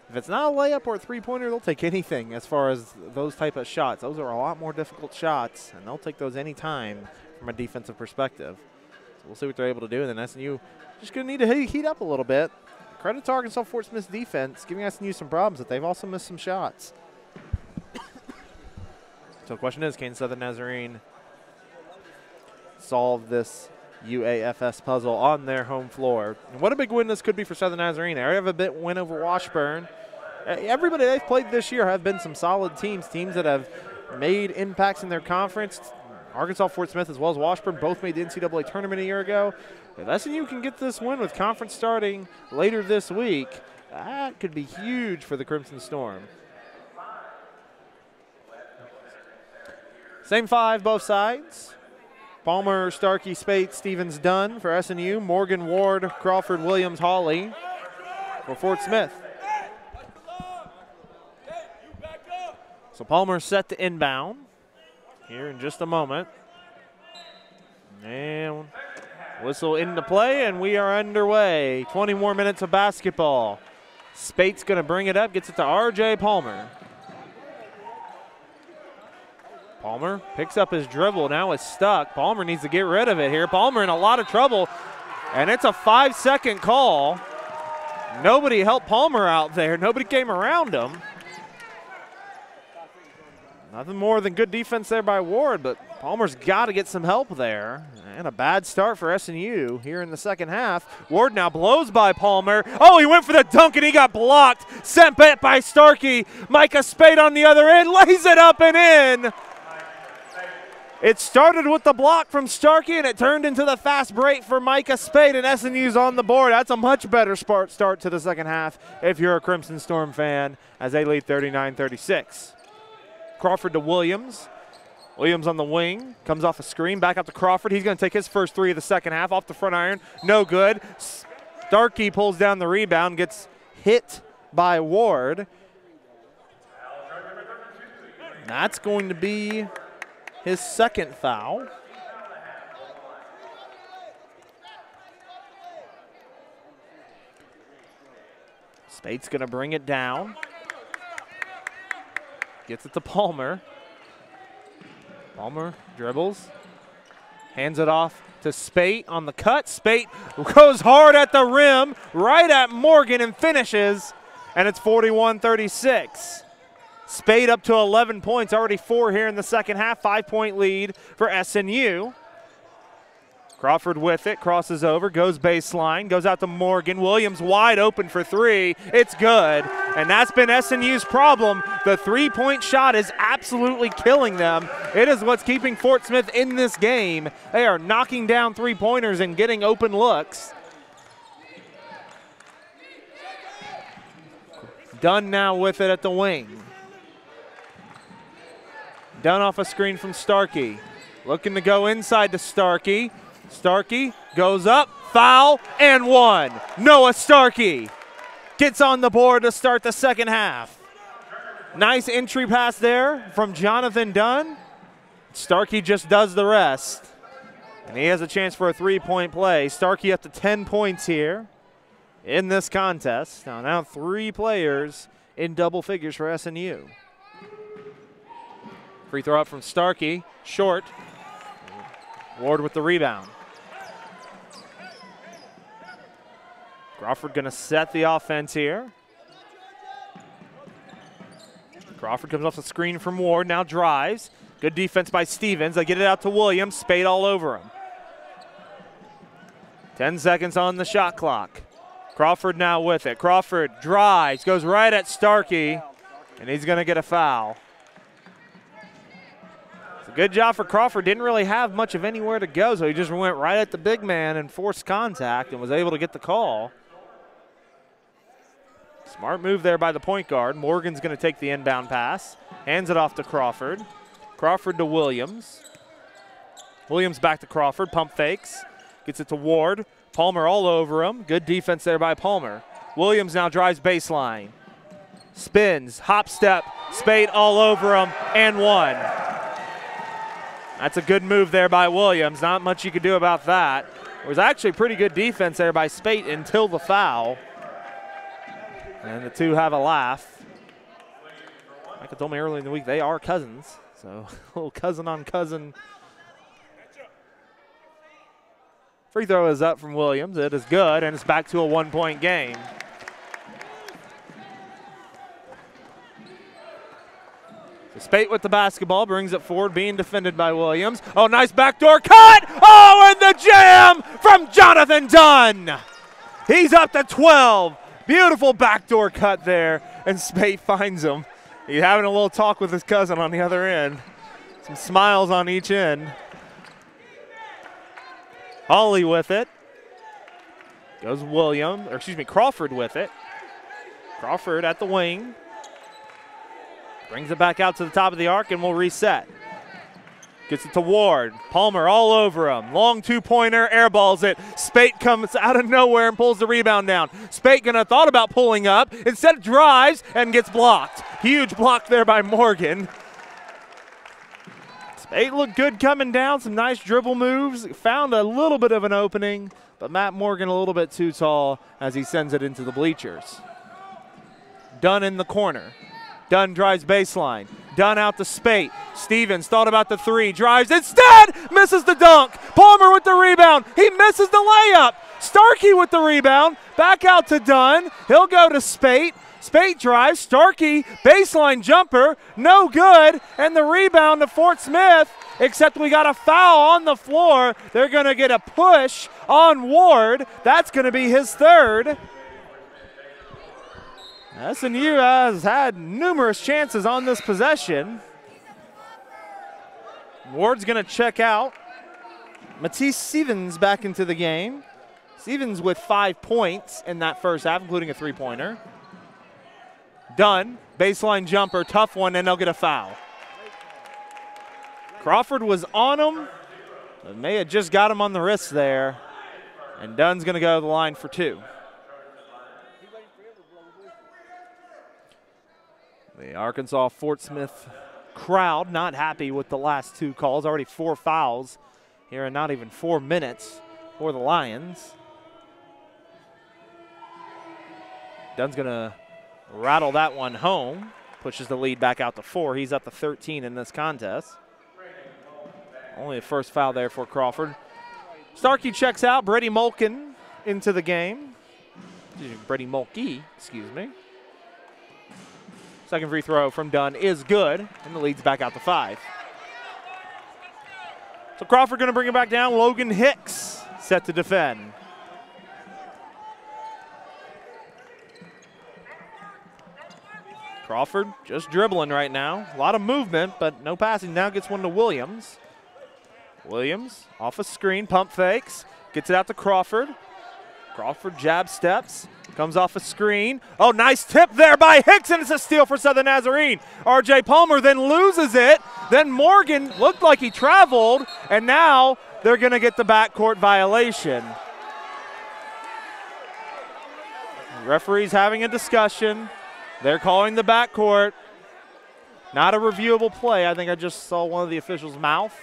if it's not a layup or a three-pointer, they'll take anything as far as those type of shots. Those are a lot more difficult shots, and they'll take those any time from a defensive perspective. So we'll see what they're able to do. And then SNU just going to need to heat up a little bit. Credit to Arkansas Fort Smith's defense, giving SNU some problems, but they've also missed some shots. So the question is, can Southern Nazarene solve this UAFS puzzle on their home floor? And what a big win this could be for Southern Nazarene. They have a big win over Washburn. Everybody they've played this year have been some solid teams that have made impacts in their conference. Arkansas Fort Smith as well as Washburn both made the NCAA tournament a year ago. If SNU can get this win with conference starting later this week, that could be huge for the Crimson Storm. Same 5, both sides. Palmer, Starkey, Spate, Stevens, Dunn for SNU. Morgan, Ward, Crawford, Williams, Hawley for Fort Smith. So Palmer set to inbound here in just a moment. And whistle into play, and we are underway. 20 more minutes of basketball. Spate's going to bring it up, gets it to R.J. Palmer. Palmer picks up his dribble, now is stuck. Palmer needs to get rid of it here. Palmer in a lot of trouble, and it's a 5-second call. Nobody helped Palmer out there. Nobody came around him. Nothing more than good defense there by Ward, but Palmer's got to get some help there. And a bad start for SNU here in the second half. Ward now blows by Palmer. Oh, he went for the dunk and he got blocked. Sent back by Starkey. Micah Spade on the other end, lays it up and in. It started with the block from Starkey, and it turned into the fast break for Micah Spade, and SNU's on the board. That's a much better start to the second half if you're a Crimson Storm fan, as they lead 39-36. Crawford to Williams. Williams on the wing, comes off a screen, back up to Crawford. He's going to take his first 3 of the second half off the front iron. No good. Starkey pulls down the rebound, gets hit by Ward. That's going to be his second foul. Spate's going to bring it down. Gets it to Palmer. Palmer dribbles. Hands it off to Spate on the cut. Spate goes hard at the rim, right at Morgan, and finishes. And it's 41-36. Spade up to 11 points, already 4 here in the second half. 5-point lead for SNU. Crawford with it, crosses over, goes baseline, goes out to Morgan. Williams wide open for 3. It's good, and that's been SNU's problem. The three-point shot is absolutely killing them. It is what's keeping Fort Smith in this game. They are knocking down three-pointers and getting open looks. Dunn now with it at the wing. Dunn off a screen from Starkey. Looking to go inside to Starkey. Starkey goes up, foul, and 1. Noah Starkey gets on the board to start the second half. Nice entry pass there from Jonathan Dunn. Starkey just does the rest. And he has a chance for a three-point play. Starkey up to 10 points here in this contest. Now 3 players in double figures for SNU. Free throw up from Starkey, short. Ward with the rebound. Crawford going to set the offense here. Crawford comes off the screen from Ward, now drives. Good defense by Stevens. They get it out to Williams. Spade all over him. 10 seconds on the shot clock. Crawford now with it. Crawford drives, goes right at Starkey, and he's going to get a foul. It's a good job for Crawford. Didn't really have much of anywhere to go, so he just went right at the big man and forced contact and was able to get the call. Smart move there by the point guard. Morgan's going to take the inbound pass. Hands it off to Crawford. Crawford to Williams. Williams back to Crawford. Pump fakes. Gets it to Ward. Palmer all over him. Good defense there by Palmer. Williams now drives baseline. Spins. Hop step. Spate all over him. And one. That's a good move there by Williams. Not much you could do about that. It was actually pretty good defense there by Spate until the foul. And the two have a laugh. Micah told me earlier in the week they are cousins. So a little cousin on cousin. Free throw is up from Williams. It is good, and it's back to a 1-point game. So Spate with the basketball, brings it forward, being defended by Williams. Oh, nice backdoor cut! Oh, and the jam from Jonathan Dunn! He's up to 12. Beautiful backdoor cut there, and Spate finds him. He's having a little talk with his cousin on the other end. Some smiles on each end. Hawley with it. Goes Crawford with it. Crawford at the wing. Brings it back out to the top of the arc and will reset. Gets it to Ward. Palmer all over him. Long two-pointer, airballs it. Spate comes out of nowhere and pulls the rebound down. Spate gonna thought about pulling up. Instead drives and gets blocked. Huge block there by Morgan. Spate looked good coming down. Some nice dribble moves. Found a little bit of an opening, but Matt Morgan a little bit too tall as he sends it into the bleachers. Dunn in the corner. Dunn drives baseline. Dunn out to Spate. Stevens thought about the three. Drives instead. Misses the dunk. Palmer with the rebound. He misses the layup. Starkey with the rebound. Back out to Dunn. He'll go to Spate. Spate drives. Starkey, baseline jumper. No good. And the rebound to Fort Smith. Except we got a foul on the floor. They're going to get a push on Ward. That's going to be his third. SNU has had numerous chances on this possession. Ward's going to check out. Matisse Stevens back into the game. Stevens with 5 points in that first half, including a three-pointer. Dunn, baseline jumper, tough one, and they'll get a foul. Crawford was on him, but may have just got him on the wrist there. And Dunn's going to go to the line for two. The Arkansas Fort Smith crowd not happy with the last two calls. Already 4 fouls here in not even 4 minutes for the Lions. Dunn's going to rattle that one home. Pushes the lead back out to 4. He's up to 13 in this contest. Only the first foul there for Crawford. Starkey checks out. Brady Mulkey into the game. Brady Mulkey, excuse me. Second free throw from Dunn is good, and the lead's back out to 5. So Crawford going to bring it back down. Logan Hicks set to defend. Crawford just dribbling right now. A lot of movement, but no passing. Now gets one to Williams. Williams off a screen, pump fakes, gets it out to Crawford. Crawford jab steps, comes off a screen. Oh, nice tip there by Hicks, and it's a steal for Southern Nazarene. R.J. Palmer then loses it. Then Morgan looked like he traveled, and now they're going to get the backcourt violation. The referee's having a discussion. They're calling the backcourt. Not a reviewable play. I think I just saw one of the officials' mouth.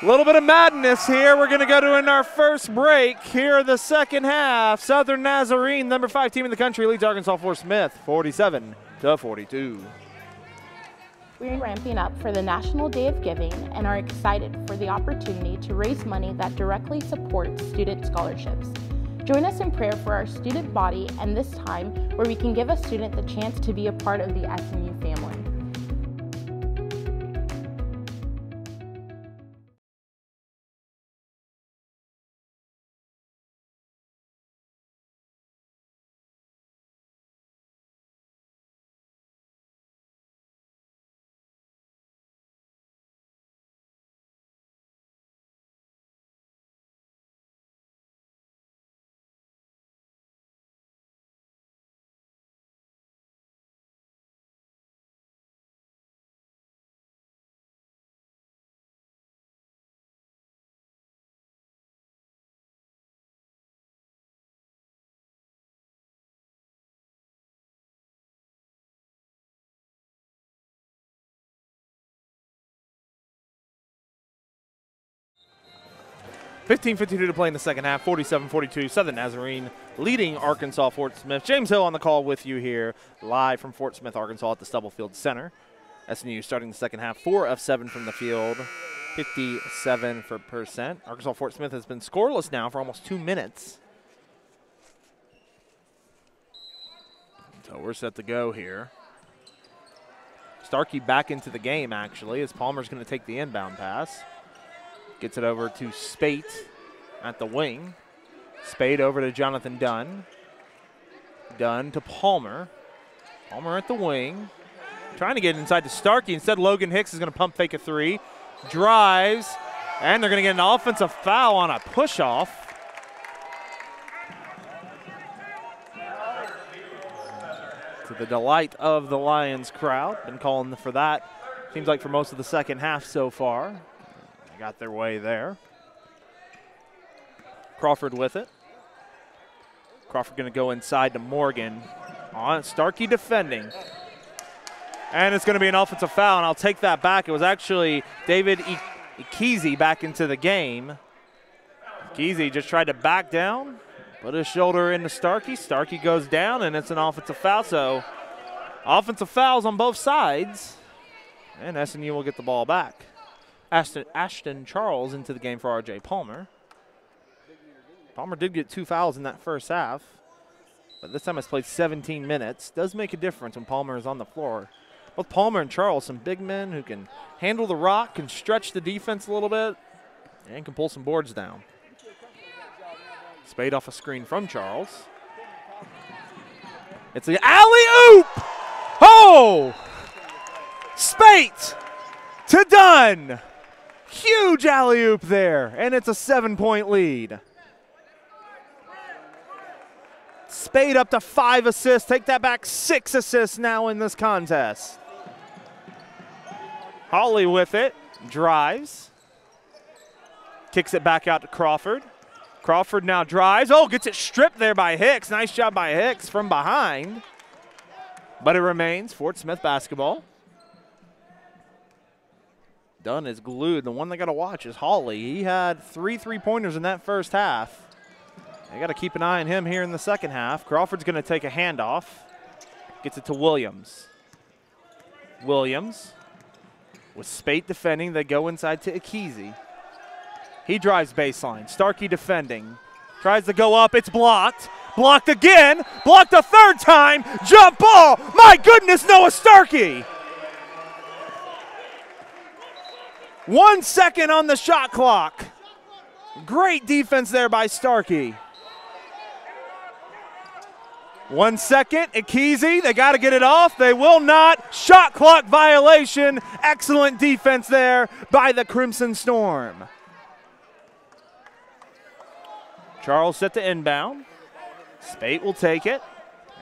A little bit of madness here. We're going to go to in our first break here in the second half. Southern Nazarene, number 5 team in the country, leads Arkansas Fort Smith 47-42. We're ramping up for the National Day of Giving and are excited for the opportunity to raise money that directly supports student scholarships. Join us in prayer for our student body and this time where we can give a student the chance to be a part of the SNU family. 15:52 to play in the second half, 47-42, Southern Nazarene leading Arkansas Fort Smith. James Hill on the call with you here, live from Fort Smith, Arkansas at the Stubblefield Center. SNU starting the second half, 4 of 7 from the field, 57%. Arkansas Fort Smith has been scoreless now for almost 2 minutes. So we're set to go here. Starkey back into the game, actually, as Palmer's going to take the inbound pass. Gets it over to Spate at the wing. Spade over to Jonathan Dunn. Dunn to Palmer. Palmer at the wing. Trying to get inside to Starkey. Instead, Logan Hicks is going to pump fake a 3. Drives. And they're going to get an offensive foul on a push-off. To the delight of the Lions crowd. Been calling for that, seems like, for most of the second half so far. They got their way there. Crawford with it. Crawford going to go inside to Morgan. On Starkey defending. And it's going to be an offensive foul, and I'll take that back. It was actually David Ikizi back into the game. Ikizi just tried to back down, put his shoulder into Starkey. Starkey goes down, and it's an offensive foul. So offensive fouls on both sides, and SNU will get the ball back. Ashton Charles into the game for R.J. Palmer. Palmer did get 2 fouls in that first half, but this time has played 17 minutes. Does make a difference when Palmer is on the floor. Both Palmer and Charles, some big men who can handle the rock, can stretch the defense a little bit, and can pull some boards down. Spade off a screen from Charles. It's the alley-oop! Oh! Spade to Dunn. Huge alley-oop there, and it's a 7-point lead. Spade up to 5 assists. Take that back, 6 assists now in this contest. Hawley with it, drives. Kicks it back out to Crawford. Crawford now drives. Oh, gets it stripped there by Hicks. Nice job by Hicks from behind. But it remains Fort Smith basketball. Dunn is glued. The one they got to watch is Hawley. He had 3 3-pointers in that first half. They got to keep an eye on him here in the second half. Crawford's going to take a handoff. Gets it to Williams. Williams with Spate defending. They go inside to Ikizi. He drives baseline. Starkey defending. Tries to go up. It's blocked. Blocked again. Blocked a 3rd time. Jump ball. My goodness, Noah Starkey. 1 second on the shot clock. Great defense there by Starkey. 1 second, Ikizi, they got to get it off. They will not. Shot clock violation. Excellent defense there by the Crimson Storm. Charles set to inbound. Spate will take it,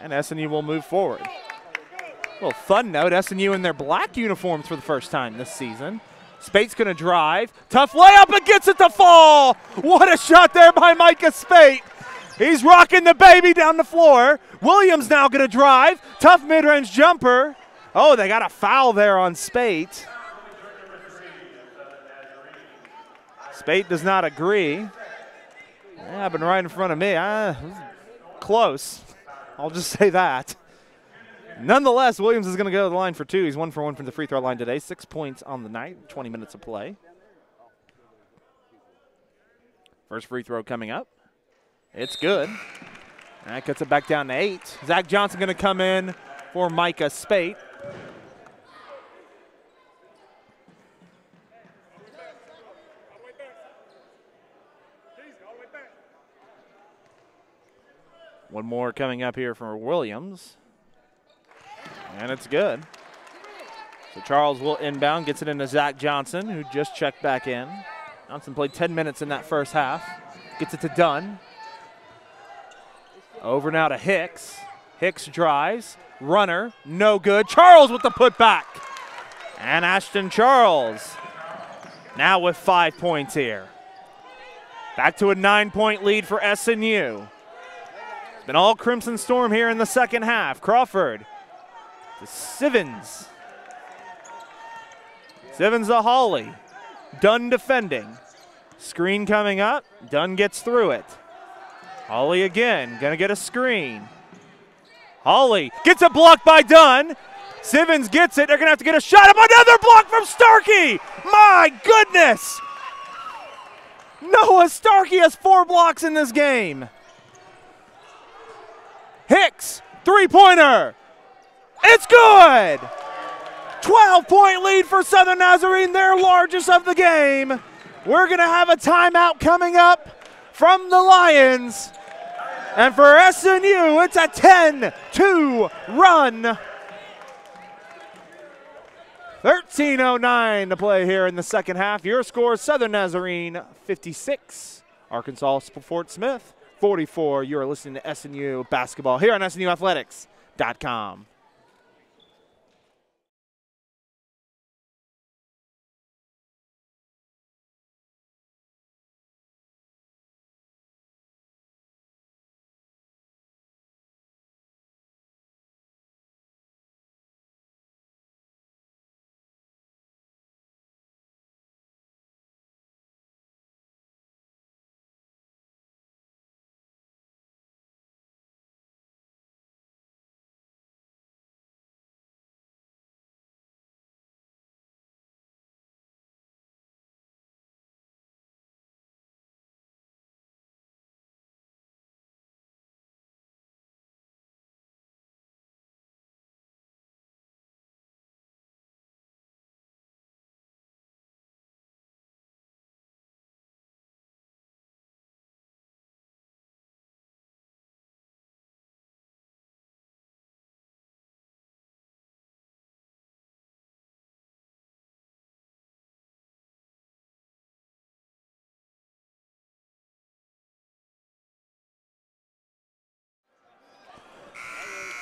and SNU will move forward. A little fun note, SNU in their black uniforms for the first time this season. Spate's going to drive. Tough layup and gets it to fall. What a shot there by Micah Spate. He's rocking the baby down the floor. Williams now going to drive. Tough mid-range jumper. Oh, they got a foul there on Spate. Spate does not agree. That happened right in front of me. Close. I'll just say that. Nonetheless, Williams is going to go to the line for 2. He's 1 for 1 from the free throw line today. 6 points on the night, 20 minutes of play. First free throw coming up. It's good. That cuts it back down to 8. Zach Johnson going to come in for Micah Spate. One more coming up here for Williams. And it's good. So Charles will inbound, gets it into Zach Johnson, who just checked back in. Johnson played 10 minutes in that first half. Gets it to Dunn. Over now to Hicks. Hicks drives. Runner, no good. Charles with the putback. And Ashton Charles now with 5 points here. Back to a 9-point lead for SNU. It's been all Crimson Storm here in the second half. Crawford to Sivens. Sivens to Hawley. Dunn defending. Screen coming up. Dunn gets through it. Hawley again, gonna get a screen. Hawley gets a block by Dunn. Sivens gets it. They're gonna have to get a shot up. Another block from Starkey. My goodness. Noah Starkey has 4 blocks in this game. Hicks, three-pointer. It's good. 12-point lead for Southern Nazarene, their largest of the game. We're gonna have a timeout coming up from the Lions. And for SNU, it's a 10-2 run. 13:09 to play here in the second half. Your score, Southern Nazarene 56, Arkansas Fort Smith 44. You are listening to SNU basketball here on SNUathletics.com.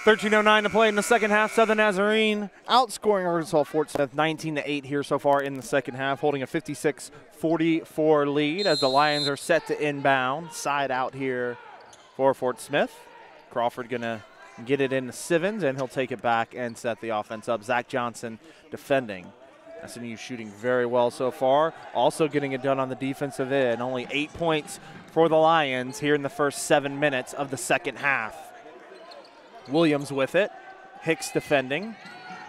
$13:09 to play in the second half. Southern Nazarene outscoring Arkansas Fort Smith 19-8 here so far in the second half, holding a 56-44 lead as the Lions are set to inbound. Side out here for Fort Smith. Crawford gonna get it into Sivens, and he'll take it back and set the offense up. Zach Johnson defending. SNU shooting very well so far. Also getting it done on the defensive end. Only 8 points for the Lions here in the first 7 minutes of the second half. Williams with it. Hicks defending.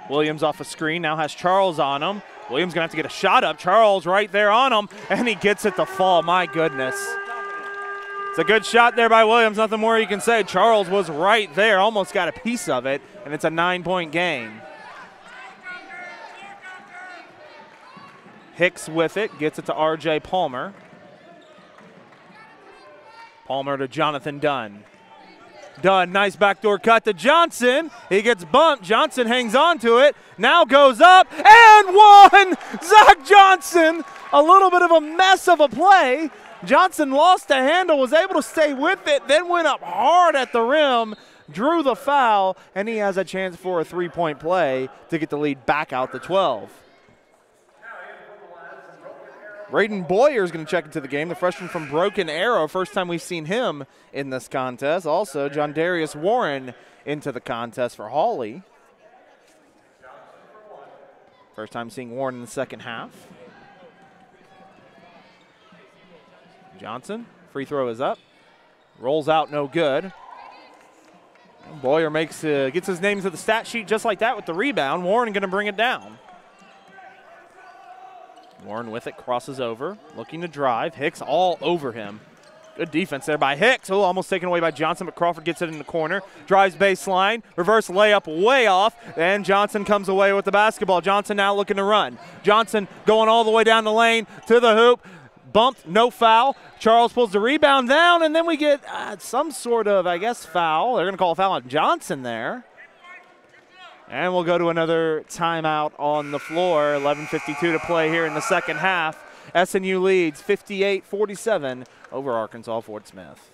Williams off a screen, now has Charles on him. Williams gonna have to get a shot up. Charles right there on him, and he gets it to fall. My goodness. It's a good shot there by Williams, nothing more you can say. Charles was right there, almost got a piece of it, and it's a 9-point game. Hicks with it, gets it to R.J. Palmer. Palmer to Jonathan Dunn. Dunn, nice backdoor cut to Johnson. He gets bumped. Johnson hangs on to it. Now goes up and one. Zach Johnson, a little bit of a mess of a play. Johnson lost the handle, was able to stay with it, then went up hard at the rim, drew the foul, and he has a chance for a 3-point play to get the lead back out to 12. Braden Boyer is going to check into the game, the freshman from Broken Arrow. First time we've seen him in this contest. Also, John Darius Warren into the contest for Hawley. First time seeing Warren in the second half. Johnson, free throw is up. Rolls out, no good. Boyer gets his name to the stat sheet just like that with the rebound. Warren going to bring it down. Warren with it, crosses over, looking to drive. Hicks all over him. Good defense there by Hicks. Oh, almost taken away by Johnson, but Crawford gets it in the corner. Drives baseline, reverse layup way off, and Johnson comes away with the basketball. Johnson now looking to run. Johnson going all the way down the lane to the hoop. Bumped, no foul. Charles pulls the rebound down, and then we get some sort of, I guess, foul. They're going to call a foul on Johnson there. And we'll go to another timeout on the floor. 11:52 to play here in the second half. SNU leads 58-47 over Arkansas Fort Smith.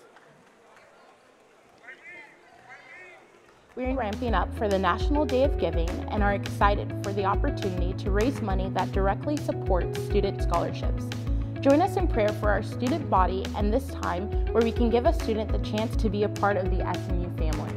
We're ramping up for the National Day of Giving and are excited for the opportunity to raise money that directly supports student scholarships. Join us in prayer for our student body and this time where we can give a student the chance to be a part of the SNU family.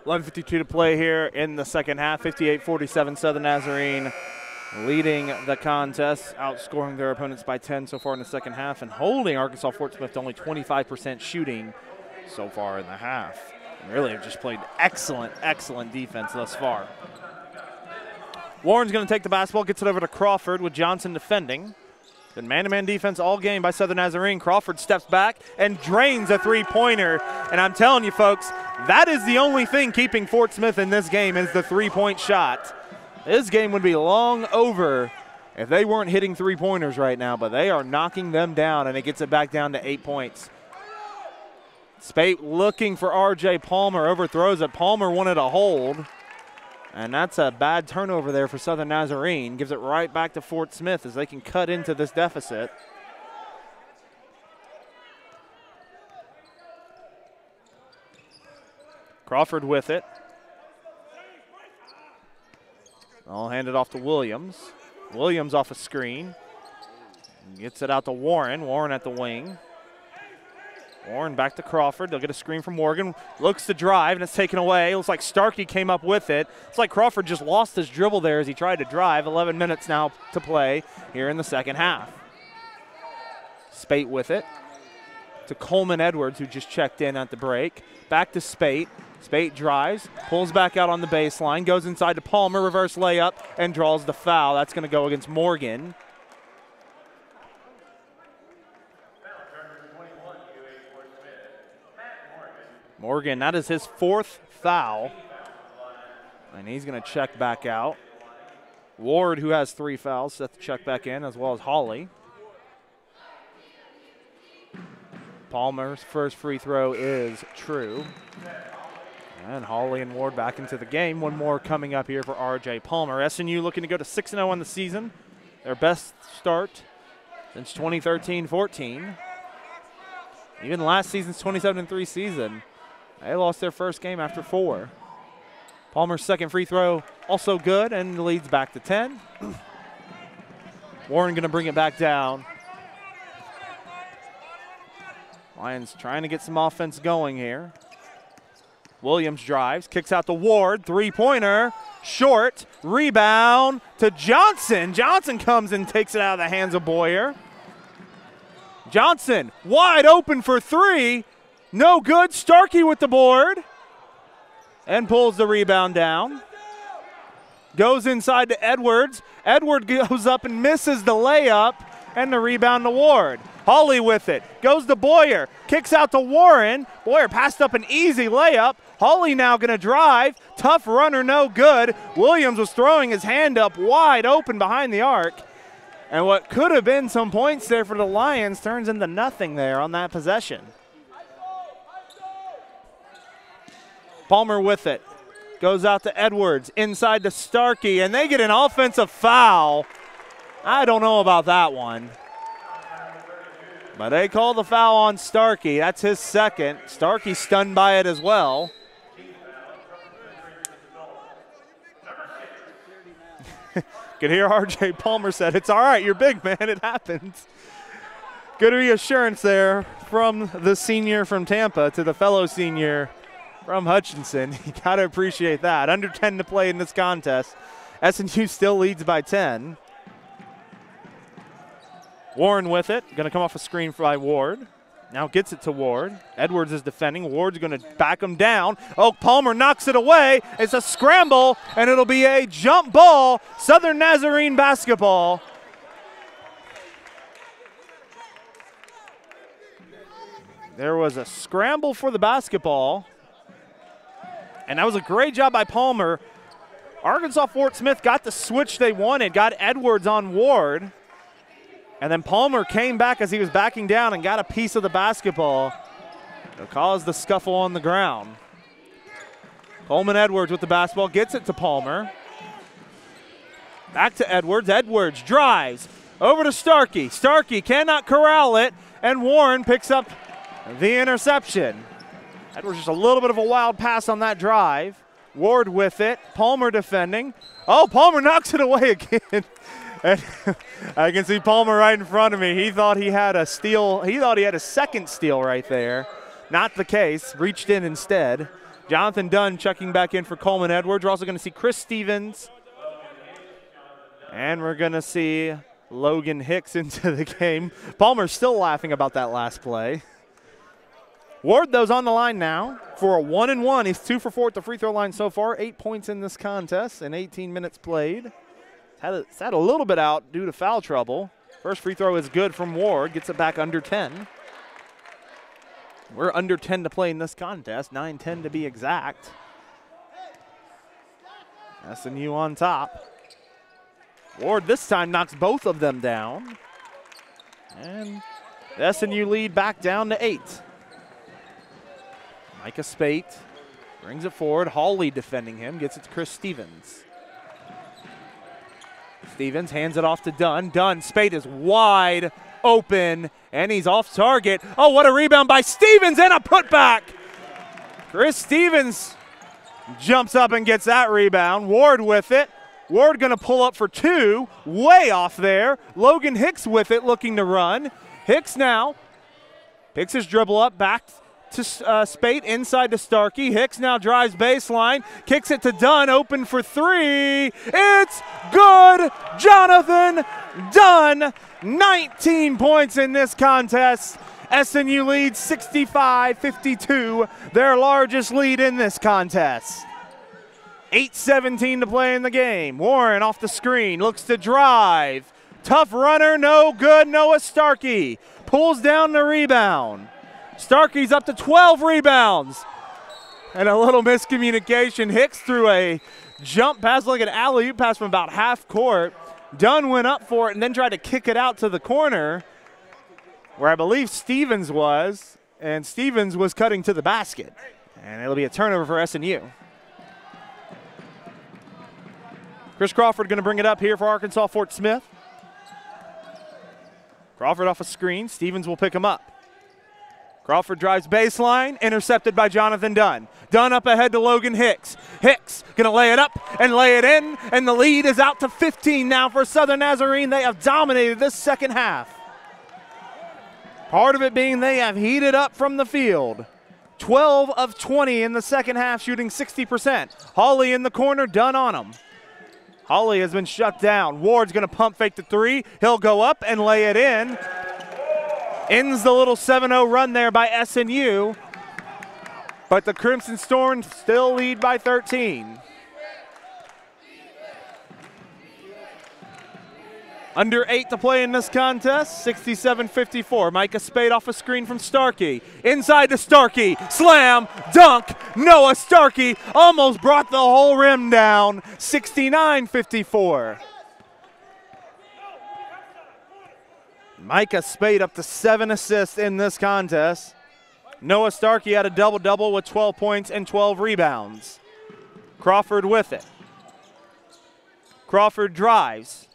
11:52 to play here in the second half. 58-47 Southern Nazarene leading the contest, outscoring their opponents by 10 so far in the second half and holding Arkansas Fort Smith to only 25% shooting so far in the half. And really have just played excellent, excellent defense thus far. Warren's going to take the basketball, gets it over to Crawford with Johnson defending. Been man-to-man defense all game by Southern Nazarene. Crawford steps back and drains a three-pointer. And I'm telling you, folks, that is the only thing keeping Fort Smith in this game is the three-point shot. This game would be long over if they weren't hitting three-pointers right now, but they are knocking them down, and it gets it back down to 8 points. Spate looking for R.J. Palmer, overthrows it. Palmer wanted a hold. And that's a bad turnover there for Southern Nazarene. Gives it right back to Fort Smith as they can cut into this deficit. Crawford with it. I'll hand it off to Williams. Williams off a screen. Gets it out to Warren. Warren at the wing. Warren back to Crawford. They'll get a screen from Morgan. Looks to drive, and it's taken away. It looks like Starkey came up with it. It's like Crawford just lost his dribble there as he tried to drive. 11 minutes now to play here in the second half. Spate with it to Coleman Edwards, who just checked in at the break. Back to Spate. Spate drives, pulls back out on the baseline, goes inside to Palmer, reverse layup, and draws the foul. That's going to go against Morgan. Morgan, that is his fourth foul. And he's going to check back out. Ward, who has 3 fouls, set to check back in, as well as Hawley. Palmer's first free throw is true. And Hawley and Ward back into the game. One more coming up here for R.J. Palmer. SNU looking to go to 6-0 on the season. Their best start since 2013-14. Even last season's 27-3 season, they lost their first game after 4. Palmer's second free throw also good, and the lead's back to 10. Warren going to bring it back down. Lions trying to get some offense going here. Williams drives, kicks out to Ward, three-pointer, short, rebound to Johnson. Johnson comes and takes it out of the hands of Boyer. Johnson wide open for 3. No good. Starkey with the board and pulls the rebound down. Goes inside to Edwards. Edward goes up and misses the layup, and the rebound to Ward. Hawley with it. Goes to Boyer. Kicks out to Warren. Boyer passed up an easy layup. Hawley now going to drive. Tough runner, no good. Williams was throwing his hand up wide open behind the arc. And what could have been some points there for the Lions turns into nothing there on that possession. Palmer with it. Goes out to Edwards, inside to Starkey, and they get an offensive foul. I don't know about that one. But they call the foul on Starkey. That's his second. Starkey stunned by it as well. Could hear R.J. Palmer said, "It's all right, you're big, man, it happens." Good reassurance there from the senior from Tampa to the fellow senior from Hutchinson. You got to appreciate that. Under 10 to play in this contest. SNU still leads by 10. Warren with it. Going to come off a screen by Ward. Now gets it to Ward. Edwards is defending. Ward's going to back him down. Oh, Palmer knocks it away. It's a scramble, and it'll be a jump ball. Southern Nazarene basketball. There was a scramble for the basketball. And that was a great job by Palmer. Arkansas Fort Smith got the switch they wanted, got Edwards on Ward. And then Palmer came back as he was backing down and got a piece of the basketball. It caused the scuffle on the ground. Coleman Edwards with the basketball, gets it to Palmer. Back to Edwards. Edwards drives over to Starkey. Starkey cannot corral it, and Warren picks up the interception. Edwards just a little bit of a wild pass on that drive. Ward with it. Palmer defending. Oh, Palmer knocks it away again. And I can see Palmer right in front of me. He thought he had a steal. He thought he had a second steal right there. Not the case. Reached in instead. Jonathan Dunn checking back in for Coleman Edwards. We're also going to see Chris Stevens. And we're going to see Logan Hicks into the game. Palmer's still laughing about that last play. Ward, though's on the line now for a 1-and-1. He's 2 for 4 at the free throw line so far. 8 points in this contest in 18 minutes played. It's had a little bit out due to foul trouble. First free throw is good from Ward. Gets it back under 10. We're under 10 to play in this contest, 9-10 to be exact. SNU on top. Ward this time knocks both of them down. And the SNU lead back down to 8. Micah Spate brings it forward. Hawley defending him, gets it to Chris Stevens. Stevens hands it off to Dunn. Dunn, Spate is wide open, and he's off target. Oh, what a rebound by Stevens and a putback. Chris Stevens jumps up and gets that rebound. Ward with it. Ward going to pull up for 2, way off there. Logan Hicks with it, looking to run. Hicks now picks his dribble up, back to Spate, inside to Starkey. Hicks now drives baseline, kicks it to Dunn, open for 3. It's good. Jonathan Dunn, 19 points in this contest. SNU leads 65-52, their largest lead in this contest. 8:17 to play in the game. Warren off the screen, looks to drive. Tough runner, no good. Noah Starkey pulls down the rebound. Starkey's up to 12 rebounds. And a little miscommunication. Hicks threw a jump pass, like an alley-oop pass from about half court. Dunn went up for it and then tried to kick it out to the corner, where I believe Stevens was, and Stevens was cutting to the basket. And it'll be a turnover for SNU. Chris Crawford going to bring it up here for Arkansas Fort Smith. Crawford off a screen. Stevens will pick him up. Crawford drives baseline, intercepted by Jonathan Dunn. Dunn up ahead to Logan Hicks. Hicks going to lay it up and lay it in, and the lead is out to 15 now for Southern Nazarene. They have dominated this second half. Part of it being they have heated up from the field. 12 of 20 in the second half, shooting 60%. Hawley in the corner, Dunn on him. Hawley has been shut down. Ward's going to pump fake the 3. He'll go up and lay it in. Ends the little 7-0 run there by SNU. But the Crimson Storm still lead by 13. Under 8 to play in this contest, 67-54. Micah Spade off a screen from Starkey. Inside to Starkey, slam, dunk. Noah Starkey almost brought the whole rim down, 69-54. Micah Spade up to 7 assists in this contest. Noah Starkey had a double-double with 12 points and 12 rebounds. Crawford with it. Crawford drives.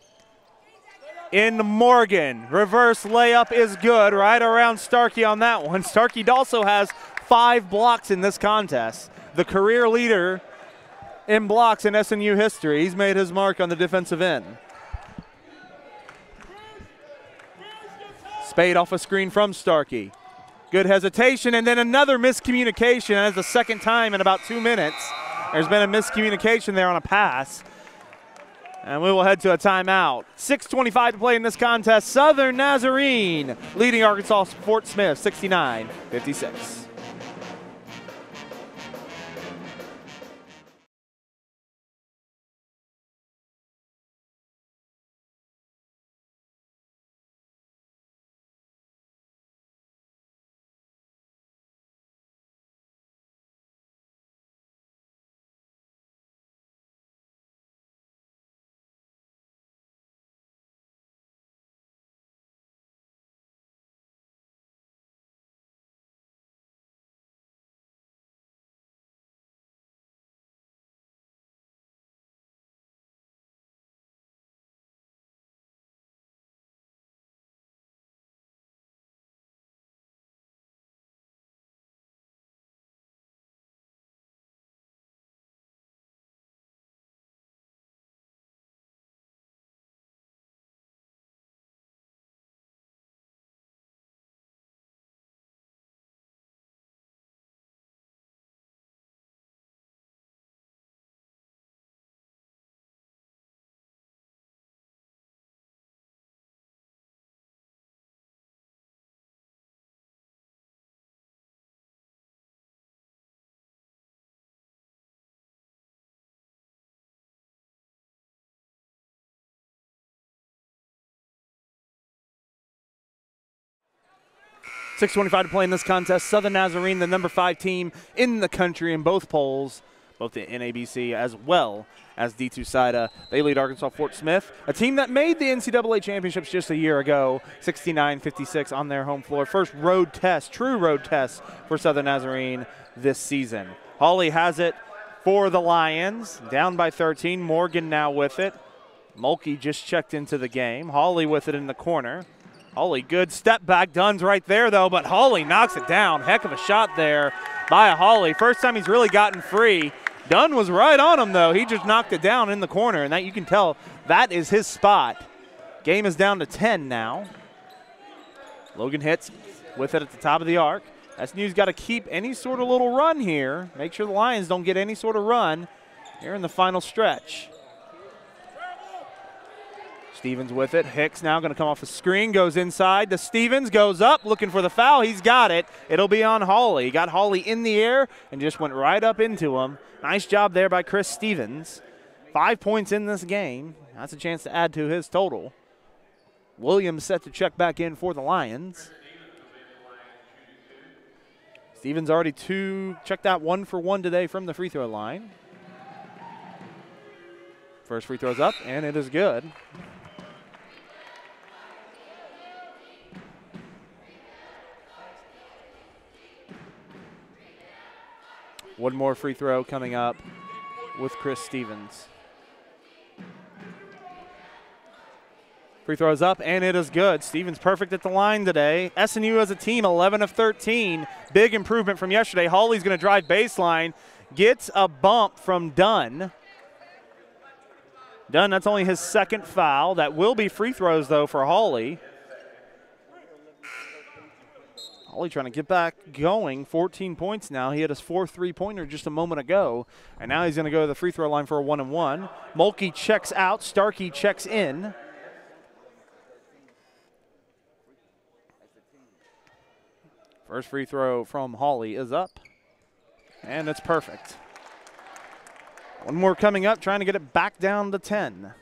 In Morgan, reverse layup is good, right around Starkey on that one. Starkey also has 5 blocks in this contest. The career leader in blocks in SNU history. He's made his mark on the defensive end. Spade off a screen from Starkey. Good hesitation, and then another miscommunication. That's the second time in about 2 minutes. There's been a miscommunication there on a pass. And we will head to a timeout. 6:25 to play in this contest. Southern Nazarene leading Arkansas Fort Smith 69-56. 6:25 to play in this contest. Southern Nazarene, the number 5 team in the country in both polls, both the NABC as well as D2 SIDA. They lead Arkansas Fort Smith, a team that made the NCAA championships just a year ago, 69-56 on their home floor. First road test, true road test for Southern Nazarene this season. Hawley has it for the Lions, down by 13. Morgan now with it. Mulkey just checked into the game. Hawley with it in the corner. Hawley, good step back. Dunn's right there, though, but Hawley knocks it down. Heck of a shot there by Hawley. First time he's really gotten free. Dunn was right on him, though. He just knocked it down in the corner, and that you can tell that is his spot. Game is down to 10 now. Logan hits with it at the top of the arc. SNU's got to keep any sort of little run here. Make sure the Lions don't get any sort of run here in the final stretch. Stevens with it. Hicks now going to come off a screen, goes inside to Stevens, goes up, looking for the foul. He's got it. It'll be on Hawley. He got Hawley in the air and just went right up into him. Nice job there by Chris Stevens. 5 points in this game. That's a chance to add to his total. Williams set to check back in for the Lions. Stevens already checked out 1 for 1 today from the free throw line. First free throw's up, and it is good. One more free throw coming up with Chris Stevens. Free throw is up, and it is good. Stevens perfect at the line today. SNU as a team, 11 of 13. Big improvement from yesterday. Hawley's going to drive baseline. Gets a bump from Dunn. Dunn, that's only his second foul. That will be free throws, though, for Hawley. Hawley trying to get back going. 14 points now. He had his 4th three-pointer just a moment ago, and now he's going to go to the free throw line for a 1-and-1. Mulkey checks out. Starkey checks in. First free throw from Hawley is up, and it's perfect. One more coming up, trying to get it back down to 10.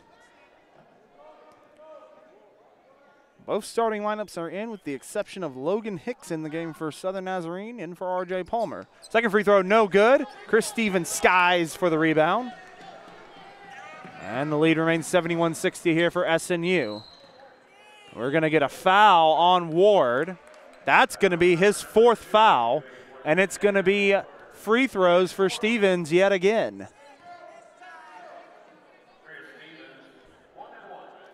Both starting lineups are in, with the exception of Logan Hicks in the game for Southern Nazarene, in for R.J. Palmer. Second free throw, no good. Chris Stevens skies for the rebound. And the lead remains 71-60 here for SNU. We're going to get a foul on Ward. That's going to be his 4th foul, and it's going to be free throws for Stevens yet again.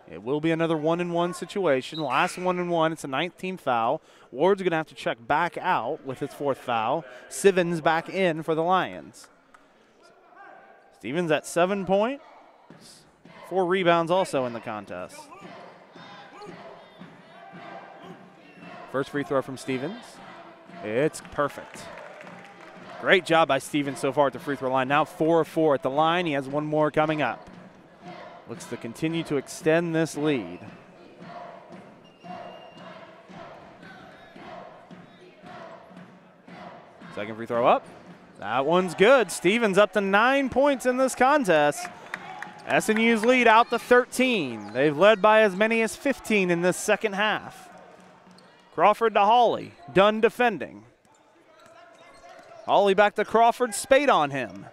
It will be another 1-and-1 situation. Last 1-and-1, it's a 19th foul. Ward's going to have to check back out with his 4th foul. Sivens back in for the Lions. Stevens at 7 points. 4 rebounds also in the contest. First free throw from Stevens. It's perfect. Great job by Stevens so far at the free throw line. Now 4 of 4 at the line. He has one more coming up. Looks to continue to extend this lead. Second free throw up. That one's good. Stevens up to 9 points in this contest. SNU's lead out to 13. They've led by as many as 15 in this second half. Crawford to Hawley. Dunn defending. Hawley back to Crawford. Spade on him.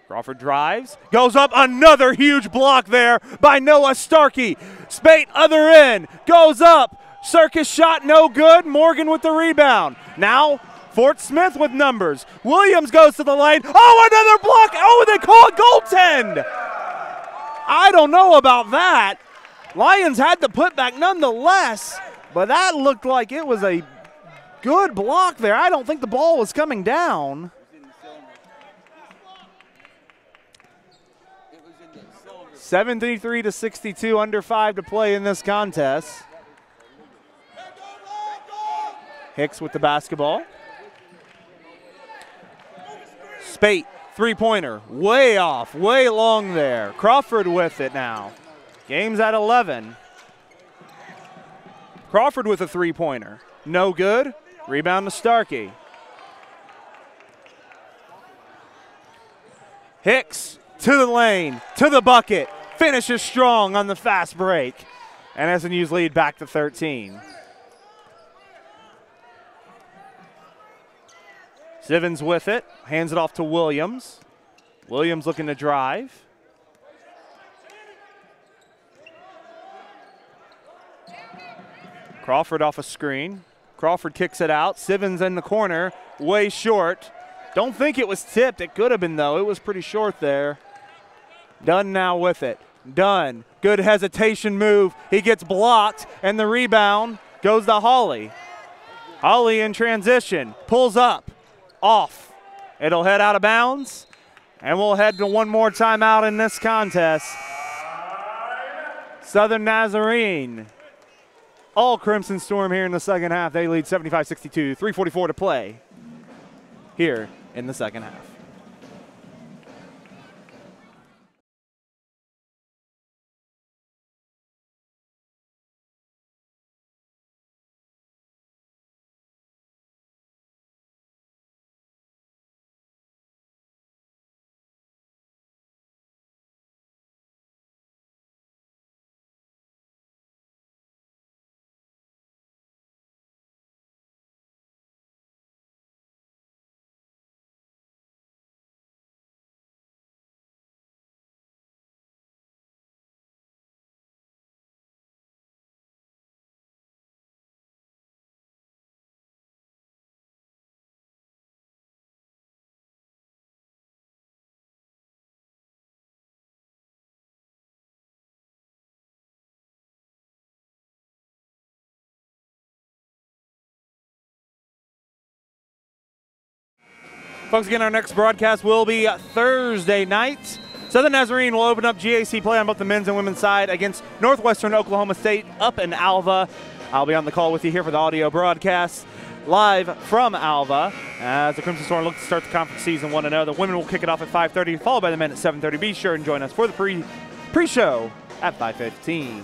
Crawford drives, goes up, another huge block there by Noah Starkey. Spate, other end, goes up, circus shot, no good. Morgan with the rebound. Now, Fort Smith with numbers. Williams goes to the lane. Oh, another block. Oh, they call it goaltend. I don't know about that. Lions had the putback nonetheless, but that looked like it was a good block there. I don't think the ball was coming down. 73-62, under 5 to play in this contest. Hicks with the basketball. Spate, three-pointer, way off, way long there. Crawford with it now. Game's at 11. Crawford with a three-pointer, no good. Rebound to Starkey. Hicks to the lane, to the bucket. Finishes strong on the fast break. And SNU's lead back to 13. Sivens with it, hands it off to Williams. Williams looking to drive. Crawford off a screen. Crawford kicks it out. Sivens in the corner, way short. Don't think it was tipped. It could have been, though. It was pretty short there. Dunn now with it. Dunn, good hesitation move. He gets blocked, and the rebound goes to Hawley. Hawley in transition, pulls up, off. It'll head out of bounds, and we'll head to one more timeout in this contest. Southern Nazarene, all Crimson Storm here in the second half. They lead 75-62, 3:44 to play here in the second half. Folks, again, our next broadcast will be Thursday night. Southern Nazarene will open up GAC play on both the men's and women's side against Northwestern Oklahoma State up in Alva. I'll be on the call with you here for the audio broadcast live from Alva as the Crimson Storm look to start the conference season 1-0. The women will kick it off at 5:30, followed by the men at 7:30. Be sure and join us for the pre-show at 5:15.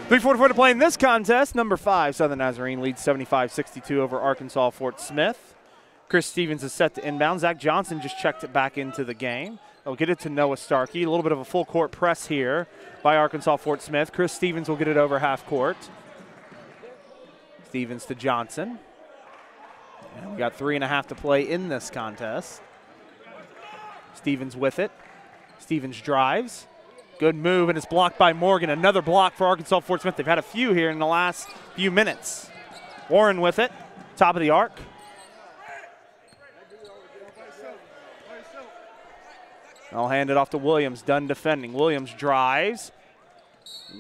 3:44 to play in this contest. Number 5, Southern Nazarene leads 75-62 over Arkansas Fort Smith. Chris Stevens is set to inbound. Zach Johnson just checked it back into the game. They'll get it to Noah Starkey. A little bit of a full court press here by Arkansas Fort Smith. Chris Stevens will get it over half court. Stevens to Johnson. And we got 3.5 to play in this contest. Stevens with it. Stevens drives. Good move, and it's blocked by Morgan. Another block for Arkansas Fort Smith. They've had a few here in the last few minutes. Warren with it. Top of the arc. I'll hand it off to Williams, done defending. Williams drives,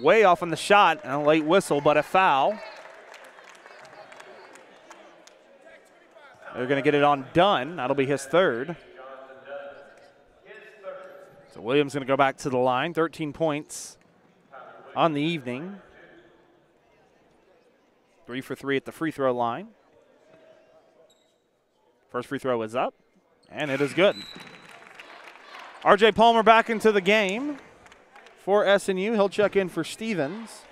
way off on the shot, and a late whistle, but a foul. They're going to get it on Dunn. That'll be his third. So Williams going to go back to the line, 13 points on the evening. 3 for 3 at the free throw line. First free throw is up, and it is good. R.J. Palmer back into the game for SNU. He'll check in for Stevens.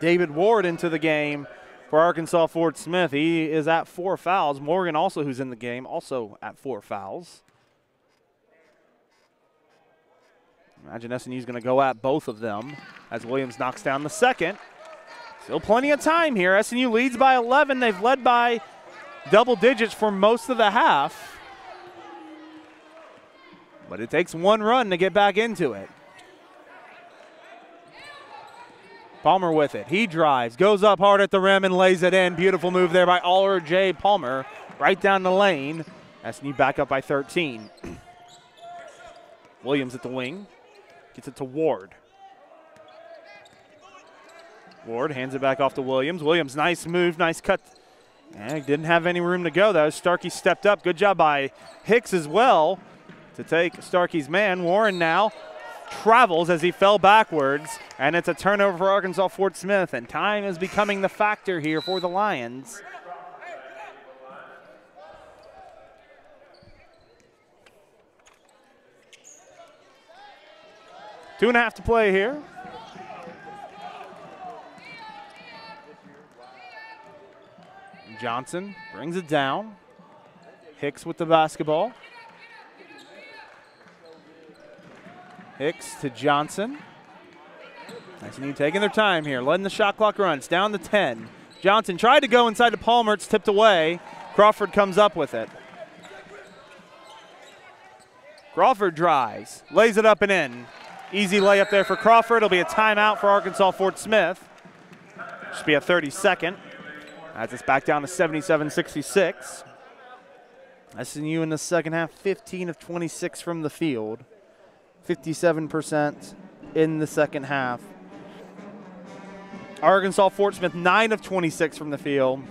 David Ward into the game for Arkansas Fort Smith. He is at 4 fouls. Morgan also, who's in the game, also at 4 fouls. Imagine SNU's going to go at both of them as Williams knocks down the second. Still plenty of time here. SNU leads by 11. They've led by double digits for most of the half. But it takes one run to get back into it. Palmer with it. He drives, goes up hard at the rim and lays it in. Beautiful move there by R.J. Palmer right down the lane. SNU back up by 13. Williams at the wing. Gets it to Ward. Ward hands it back off to Williams. Williams, nice move, nice cut. And didn't have any room to go, though. Starkey stepped up. Good job by Hicks as well to take Starkey's man. Warren now travels as he fell backwards, and it's a turnover for Arkansas Fort Smith, and time is becoming the factor here for the Lions. Two and a half to play here. Johnson brings it down. Hicks with the basketball. Hicks to Johnson. SNU taking their time here, letting the shot clock run. It's down to 10. Johnson tried to go inside to Palmer. It's tipped away. Crawford comes up with it. Crawford drives, lays it up and in. Easy layup there for Crawford. It'll be a timeout for Arkansas Fort Smith. Should be a 30-second. As it's back down to 77-66. SNU in the second half, 15 of 26 from the field. 57% in the second half. Arkansas Fort Smith, 9 of 26 from the field.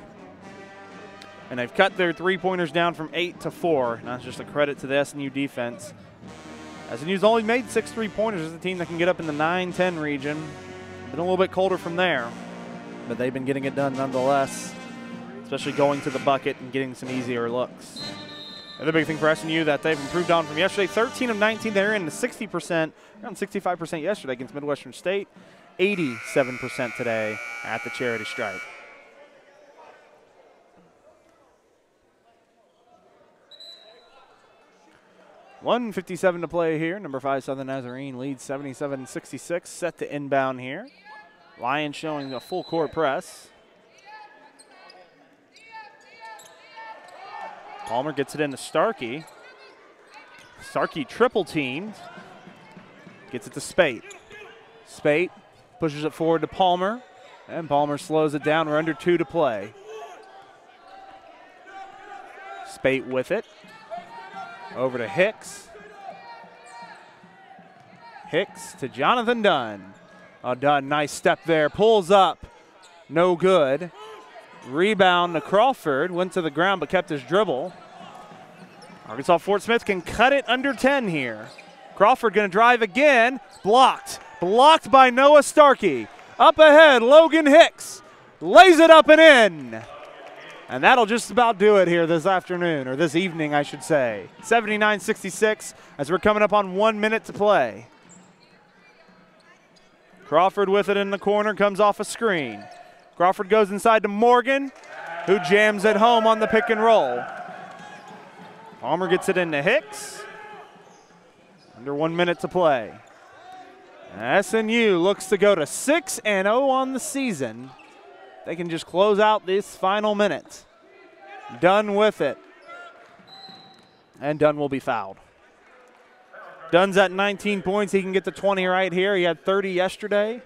And they've cut their three-pointers down from 8 to 4. And that's just a credit to the SNU defense. SNU's only made 6 3-pointers as a team that can get up in the 9-10 region. Been a little bit colder from there, but they've been getting it done nonetheless, especially going to the bucket and getting some easier looks. Another big thing for SNU that they've improved on from yesterday, 13 of 19. They're in the 60%, around 65% yesterday against Midwestern State. 87% today at the Charity Stripe. $1:57 to play here. Number 5 Southern Nazarene leads 77-66. Set to inbound here. Lions showing a full court press. Palmer gets it into Starkey. Starkey triple teamed. Gets it to Spate. Spate pushes it forward to Palmer, and Palmer slows it down. We're under 2 to play. Spate with it. Over to Hicks. Hicks to Jonathan Dunn. Dunn, nice step there. Pulls up. No good. Rebound to Crawford. Went to the ground but kept his dribble. Arkansas Fort Smith can cut it under 10 here. Crawford going to drive again. Blocked. Blocked by Noah Starkey. Up ahead, Logan Hicks. Lays it up and in. And that'll just about do it here this afternoon, or this evening, I should say. 79-66 as we're coming up on 1 minute to play. Crawford with it in the corner, comes off a screen. Crawford goes inside to Morgan, who jams it home on the pick and roll. Palmer gets it into Hicks. Under 1 minute to play. SNU looks to go to 6-0 on the season. They can just close out this final minute. Dunn with it. And Dunn will be fouled. Dunn's at 19 points. He can get to 20 right here. He had 30 yesterday.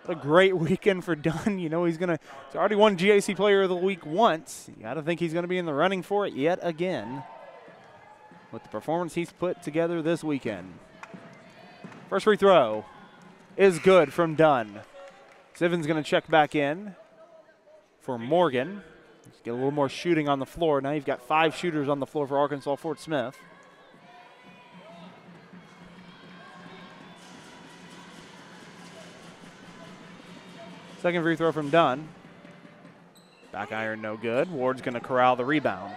What a great weekend for Dunn. You know he's already won GAC Player of the Week once. You got to think he's going to be in the running for it yet again with the performance he's put together this weekend. First free throw is good from Dunn. Sivens going to check back in for Morgan. Let's get a little more shooting on the floor. Now you've got 5 shooters on the floor for Arkansas Fort Smith. Second free throw from Dunn. Back iron no good. Ward's going to corral the rebound.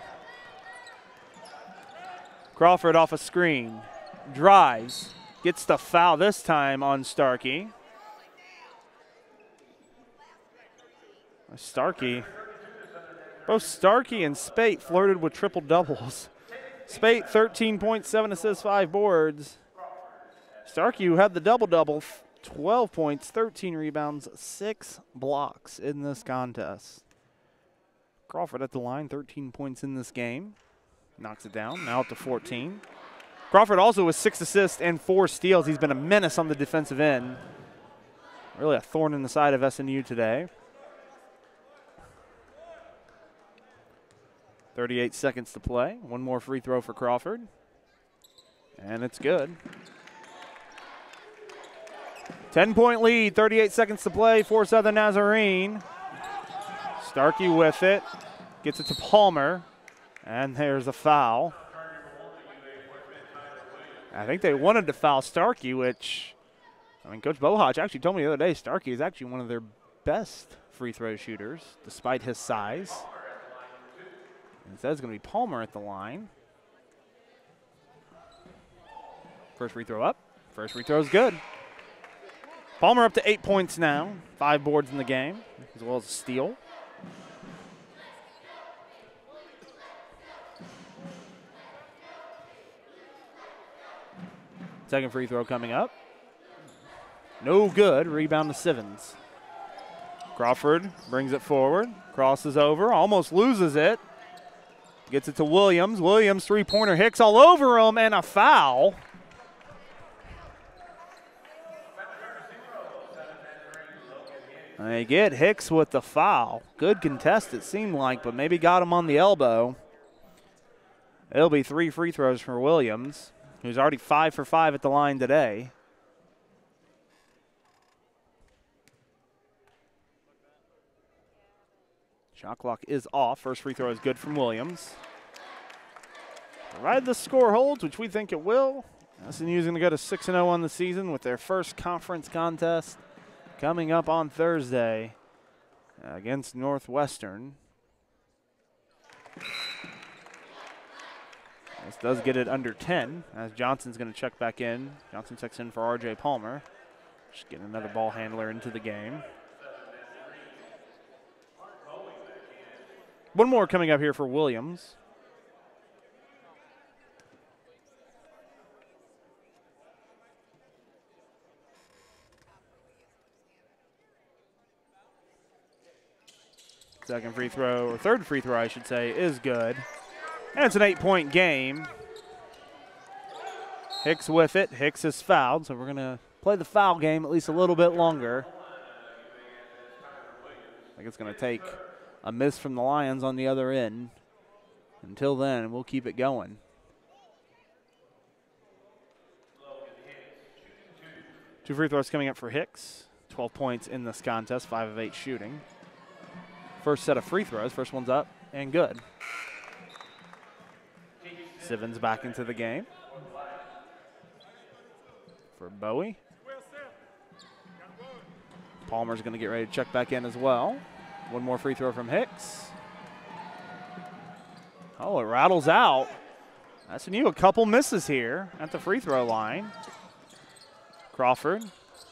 Crawford off a screen. Drives. Gets the foul this time on Starkey. Starkey. Both Starkey and Spate flirted with triple doubles. Spate 13 points, 7 assists, 5 boards. Starkey, who had the double-double, 12 points, 13 rebounds, 6 blocks in this contest. Crawford at the line, 13 points in this game. Knocks it down, now up to 14. Crawford also with 6 assists and 4 steals. He's been a menace on the defensive end. Really a thorn in the side of SNU today. 38 seconds to play. One more free throw for Crawford. And it's good. 10-point lead, 38 seconds to play for Southern Nazarene. Starkey with it. Gets it to Palmer. And there's a foul. I think they wanted to foul Starkey, which, I mean, Coach Bohach actually told me the other day Starkey is actually one of their best free throw shooters, despite his size. And so it's going to be Palmer at the line. First free throw up. First free throw is good. Palmer up to 8 points now. 5 boards in the game, as well as a steal. Second free throw coming up. No good. Rebound to Sivens. Crawford brings it forward, crosses over, almost loses it. Gets it to Williams. Williams, three-pointer. Hicks all over him, and a foul. They get Hicks with the foul. Good contest, it seemed like, but maybe got him on the elbow. It'll be 3 free throws for Williams, who's already 5 for 5 at the line today. Shot clock is off. First free throw is good from Williams. Provided the score holds, which we think it will, SNU is going to go to 6-0 on the season with their first conference contest coming up on Thursday against Northwestern. This does get it under 10 as Johnson's going to check back in. Johnson checks in for R.J. Palmer. Just getting another ball handler into the game. One more coming up here for Williams. Second free throw, or third free throw, I should say, is good. And it's an 8-point game. Hicks with it. Hicks is fouled, so we're going to play the foul game at least a little bit longer. I think it's going to take a miss from the Lions on the other end. Until then, we'll keep it going. Two free throws coming up for Hicks. 12 points in this contest, 5 of 8 shooting. First set of free throws. First one's up and good. Sivens back into the game for Bowie. Palmer's going to get ready to check back in as well. One more free throw from Hicks. Oh, it rattles out. SNU a couple misses here at the free throw line. Crawford.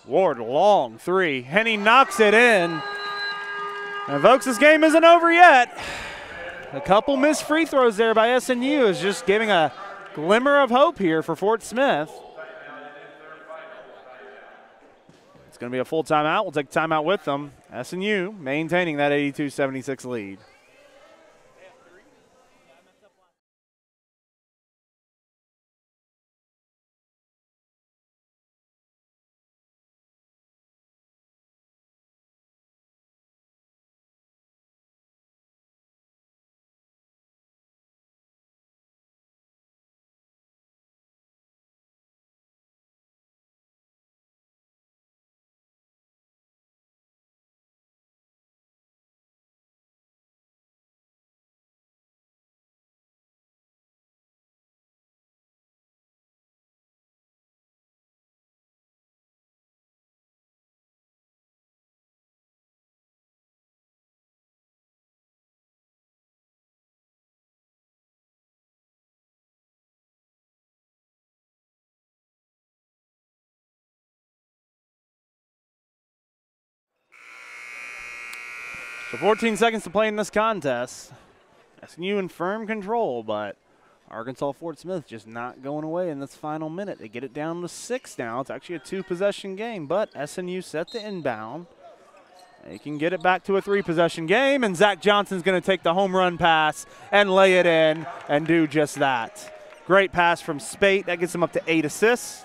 Ward, long three, and he knocks it in. And folks, this game isn't over yet. A couple missed free throws there by SNU is just giving a glimmer of hope here for Fort Smith. It's going to be a full timeout. We'll take timeout with them. SNU maintaining that 82-76 lead. So 14 seconds to play in this contest. SNU in firm control, but Arkansas Fort Smith just not going away in this final minute. They get it down to 6 now. It's actually a 2-possession game, but SNU set to inbound. They can get it back to a 3-possession game, and Zach Johnson's going to take the home run pass and lay it in and do just that. Great pass from Spate. That gets him up to 8 assists.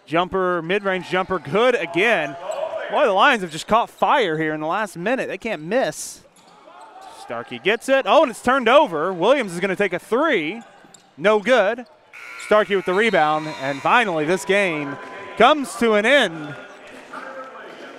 Jumper, mid-range jumper, good again. Boy, the Lions have just caught fire here in the last minute. They can't miss. Starkey gets it. Oh, and it's turned over. Williams is going to take a 3. No good. Starkey with the rebound. And finally, this game comes to an end.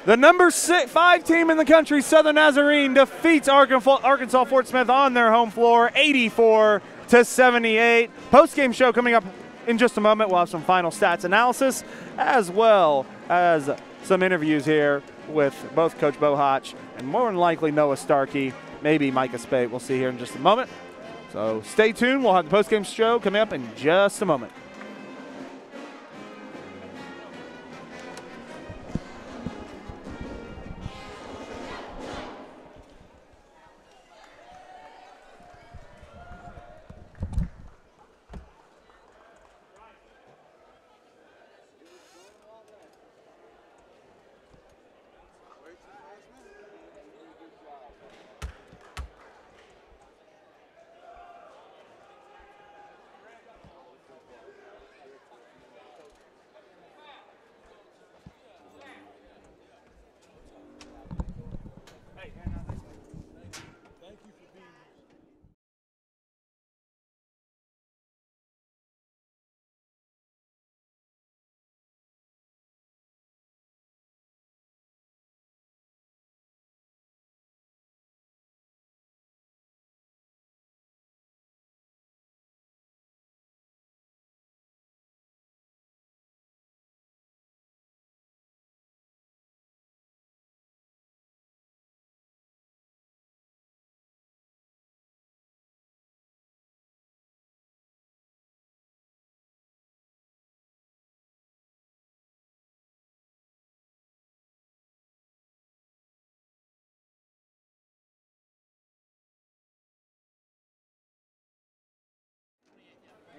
The number 5 team in the country, Southern Nazarene, defeats Arkansas Fort Smith on their home floor, 84-78. Post-game show coming up in just a moment. We'll have some final stats analysis as well as some interviews here with both Coach Bohach and more than likely Noah Starkey, maybe Micah Spate. We'll see here in just a moment. So stay tuned. We'll have the postgame show coming up in just a moment.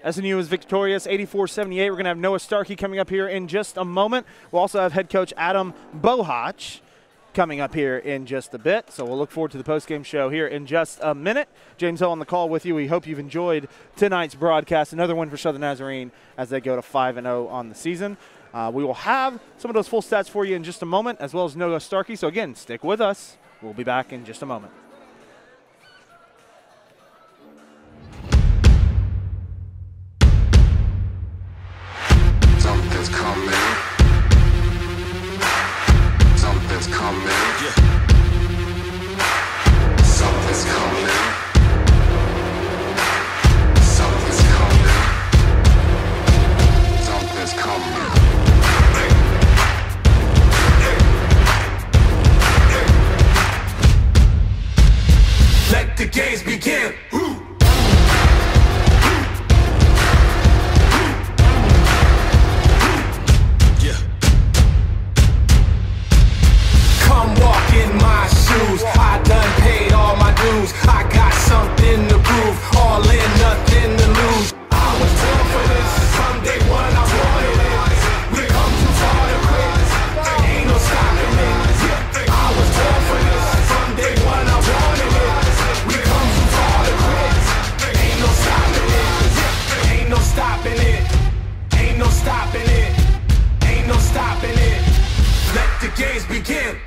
SNU is victorious 84-78. We're going to have Noah Starkey coming up here in just a moment. We'll also have head coach Adam Bohach coming up here in just a bit. So we'll look forward to the postgame show here in just a minute. James Hill on the call with you. We hope you've enjoyed tonight's broadcast. Another win for Southern Nazarene as they go to 5-0 on the season. We will have some of those full stats for you in just a moment, as well as Noah Starkey. So again, stick with us. We'll be back in just a moment. Something's coming. Something's coming. Yeah. Something's coming. Something's coming. Something's coming. Let the games begin. Come walk in my shoes. I done paid all my dues. I got something to prove. All in, nothing to lose. I was born for this. From day one, I wanted it. We come too far to quit. Ain't no stopping it. I was born for this. From day one, I wanted it. We come too far to quit. Ain't no stopping it. Ain't no stopping it. Ain't no stopping it. Ain't no stopping it. Let the games begin.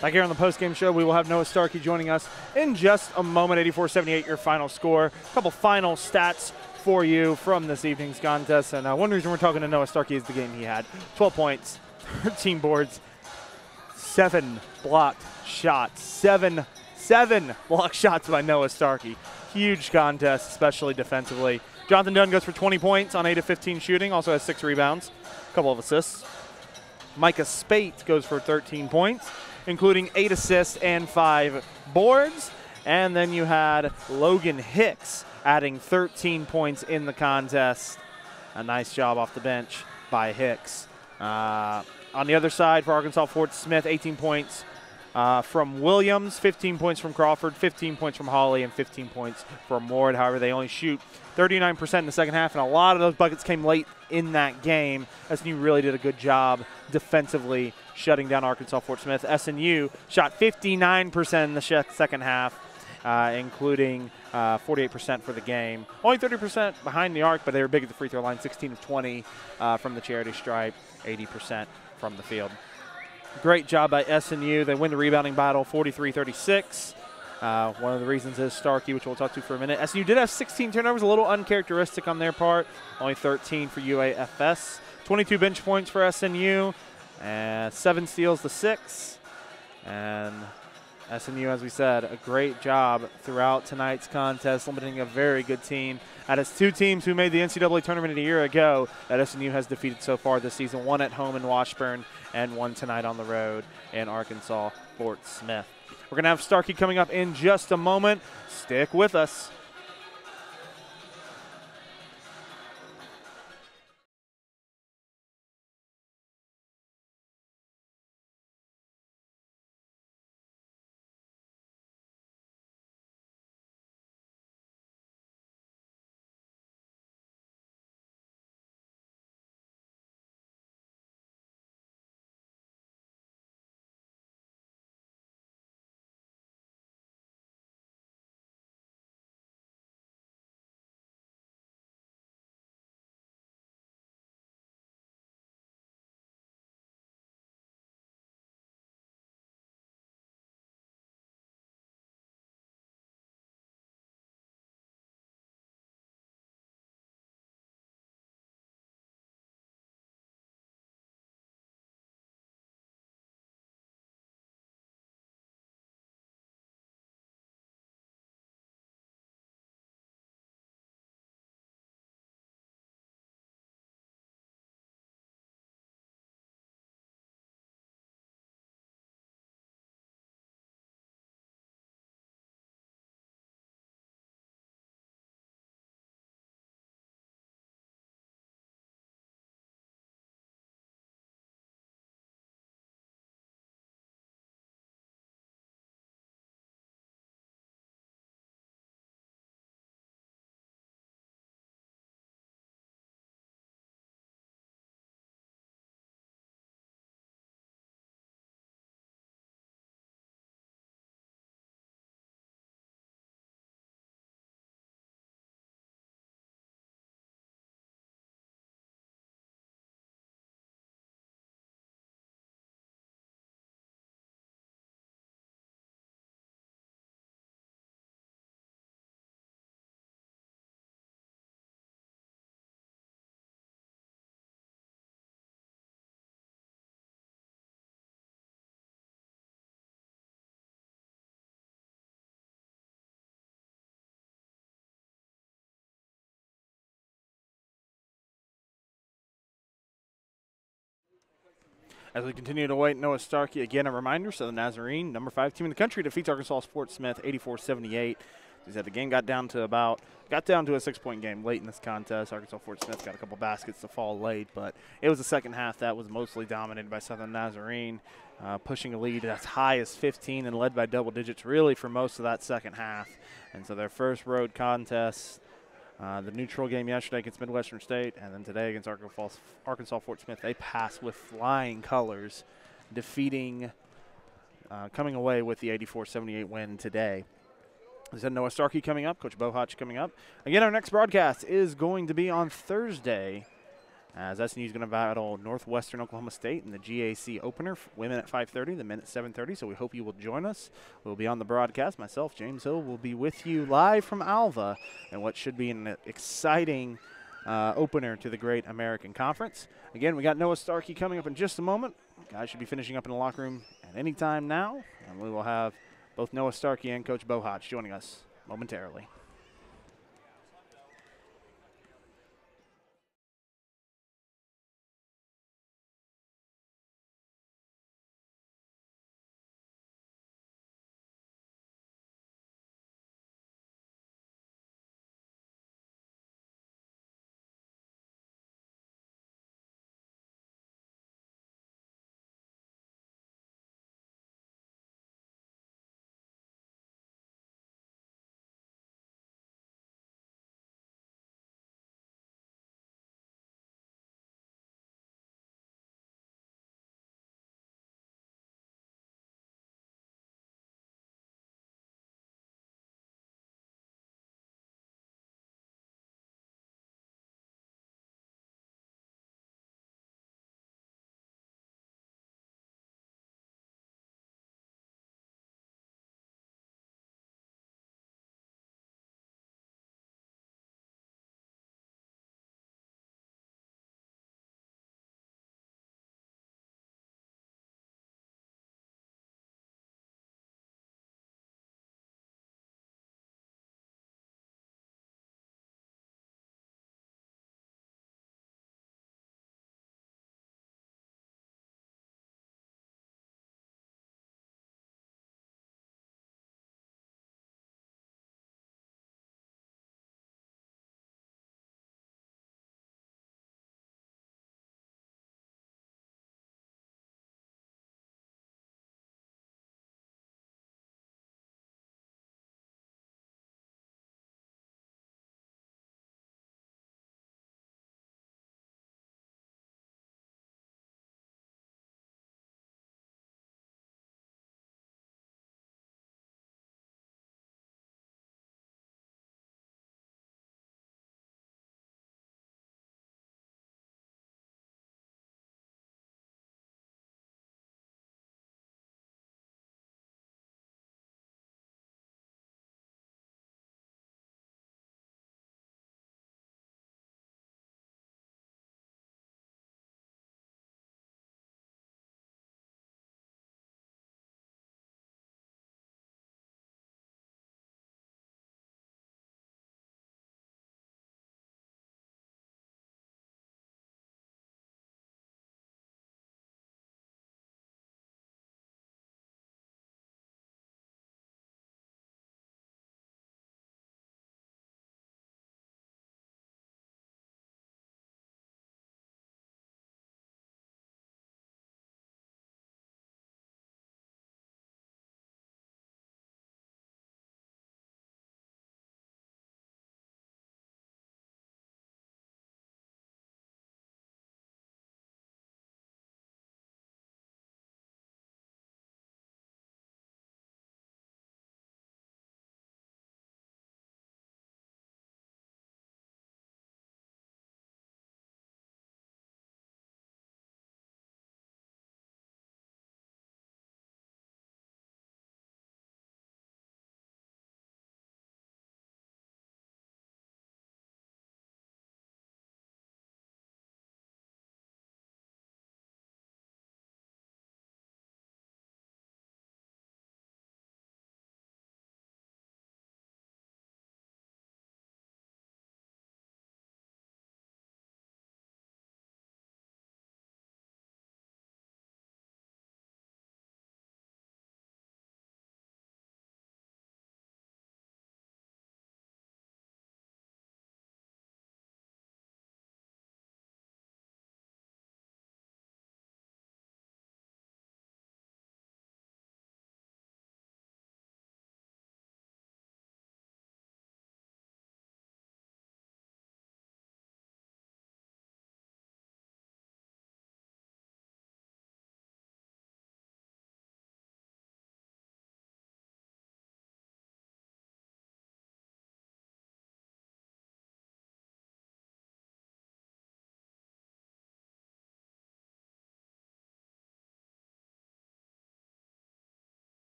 Back here on the postgame show, we will have Noah Starkey joining us in just a moment. 84-78, your final score. A couple final stats for you from this evening's contest. And one reason we're talking to Noah Starkey is the game he had. 12 points, 13 boards, 7 blocked shots. Seven blocked shots by Noah Starkey. Huge contest, especially defensively. Jonathan Dunn goes for 20 points on 8 of 15 shooting. Also has 6 rebounds, a couple of assists. Micah Spate goes for 13 points, including 8 assists and 5 boards. And then you had Logan Hicks adding 13 points in the contest A nice job off the bench by Hicks. On the other side for Arkansas Fort Smith, 18 points from Williams, 15 points from Crawford, 15 points from Hawley, and 15 points from Ward. However, they only shoot 39% in the second half, and a lot of those buckets came late in that game. SNU really did a good job defensively shutting down Arkansas Fort Smith. SNU shot 59% in the second half, including 48% for the game. Only 30% behind the arc, but they were big at the free throw line, 16 of 20 from the charity stripe, 80% from the field. Great job by SNU. They win the rebounding battle 43-36. One of the reasons is Starkey, which we'll talk to for a minute. SNU did have 16 turnovers, a little uncharacteristic on their part. Only 13 for UAFS. 22 bench points for SNU, and 7 steals to 6. And SNU, as we said, a great job throughout tonight's contest, limiting a very good team. That is 2 teams who made the NCAA tournament a year ago that SNU has defeated so far this season, 1 at home in Washburn and 1 tonight on the road in Arkansas Fort Smith. We're going to have Starkey coming up in just a moment. Stick with us. As we continue to wait, Noah Starkey, again, a reminder, Southern Nazarene, number 5 team in the country, defeats Arkansas Fort Smith 84-78. He said the game got down to a 6-point game late in this contest. Arkansas Fort Smith got a couple baskets to fall late, but it was the second half that was mostly dominated by Southern Nazarene, pushing a lead as high as 15 and led by double digits really for most of that second half. And so their first road contest, the neutral game yesterday against Midwestern State, and then today against Arkansas Fort Smith, they passed with flying colors, coming away with the 84-78 win today. We said Noah Starkey coming up, Coach Bohach coming up. Again, our next broadcast is going to be on Thursday, as SNU is going to battle Northwestern Oklahoma State in the GAC opener, women at 5:30, the men at 7:30, so we hope you will join us. We'll be on the broadcast. Myself, James Hill, will be with you live from Alva and what should be an exciting opener to the Great American Conference. Again, we got Noah Starkey coming up in just a moment. Guys should be finishing up in the locker room at any time now, and we will have both Noah Starkey and Coach Bohach joining us momentarily.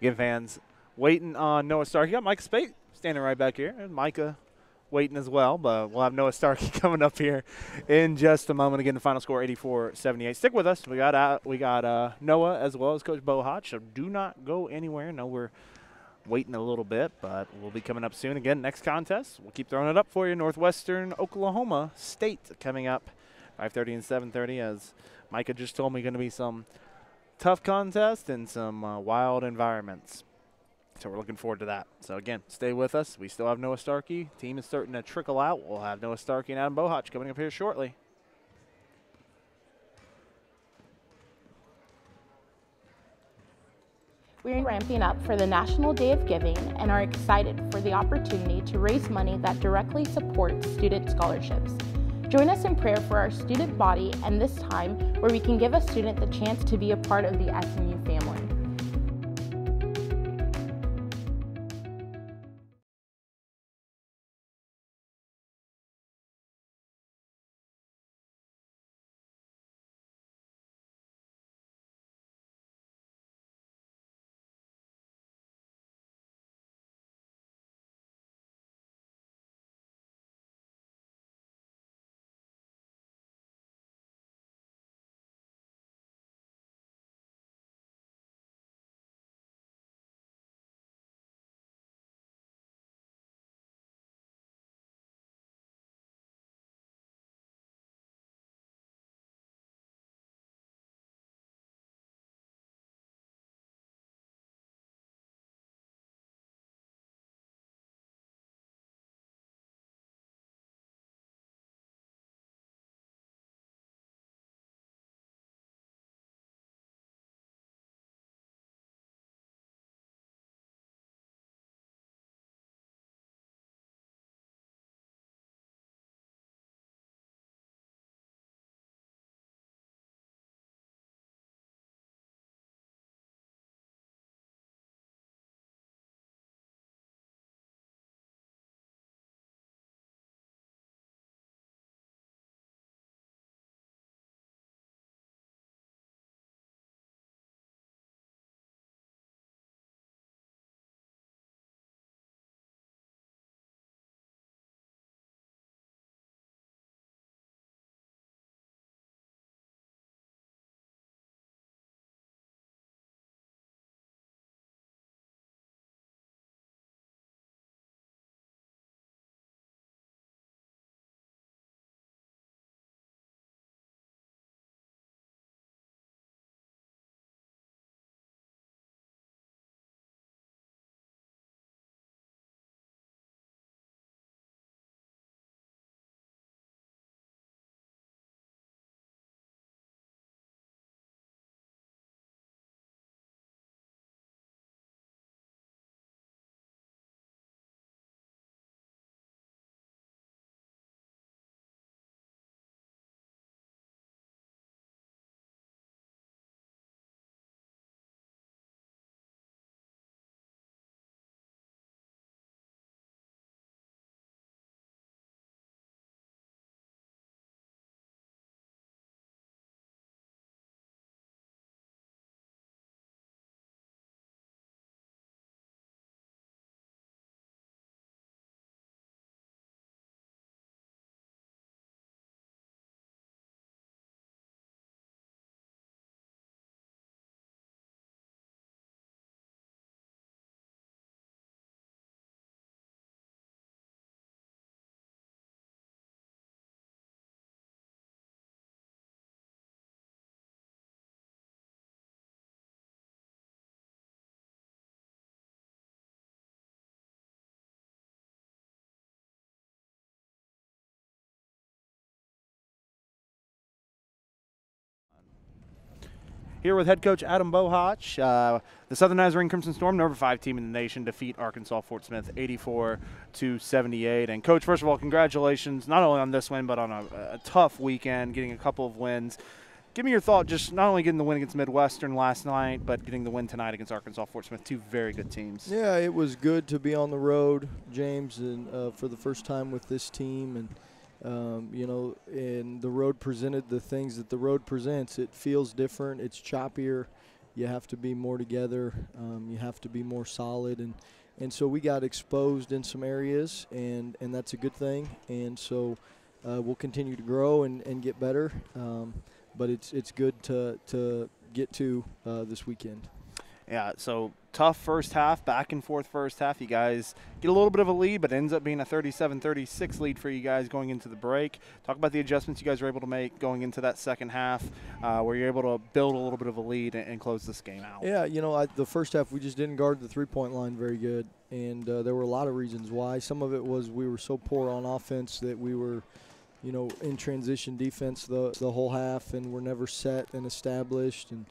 Again, fans waiting on Noah Starkey. Got Micah Spate standing right back here, and Micah waiting as well, but we'll have Noah Starkey coming up here in just a moment. Again, the final score 84-78. Stick with us. We got Noah as well as Coach Bo Hodge, so do not go anywhere. No, we're waiting a little bit, but we'll be coming up soon. Again, next contest, we'll keep throwing it up for you. Northwestern Oklahoma State coming up 5:30 and 7:30, as Micah just told me, going to be some tough contests and some wild environments. So we're looking forward to that. So, again, stay with us. We still have Noah Starkey. Team is starting to trickle out. We'll have Noah Starkey and Adam Bohotch coming up here shortly. We're ramping up for the National Day of Giving and are excited for the opportunity to raise money that directly supports student scholarships. Join us in prayer for our student body and this time where we can give a student the chance to be a part of the SNU family. Here with head coach Adam Bohotch. The Southern Nazarene Crimson Storm, number 5 team in the nation, defeat Arkansas Fort Smith 84-78. And coach, first of all, congratulations not only on this win but on a tough weekend, getting a couple of wins. Give me your thought, just not only getting the win against Midwestern last night, but getting the win tonight against Arkansas Fort Smith, 2 very good teams. Yeah, it was good to be on the road, James, and for the first time with this team. And you know, and the road presented the things that the road presents. It feels different. It's choppier. you have to be more together. You have to be more solid, and so we got exposed in some areas, and that's a good thing. And so we'll continue to grow and get better. But it's good to get to this weekend. Yeah, so tough first half, back and forth first half. You guys get a little bit of a lead, but it ends up being a 37-36 lead for you guys going into the break. Talk about the adjustments you guys were able to make going into that second half, where you're able to build a little bit of a lead and close this game out. Yeah, the first half we just didn't guard the three-point line very good, and there were a lot of reasons why. Some of it was we were so poor on offense that we were in transition defense the whole half, and we're never set and established. And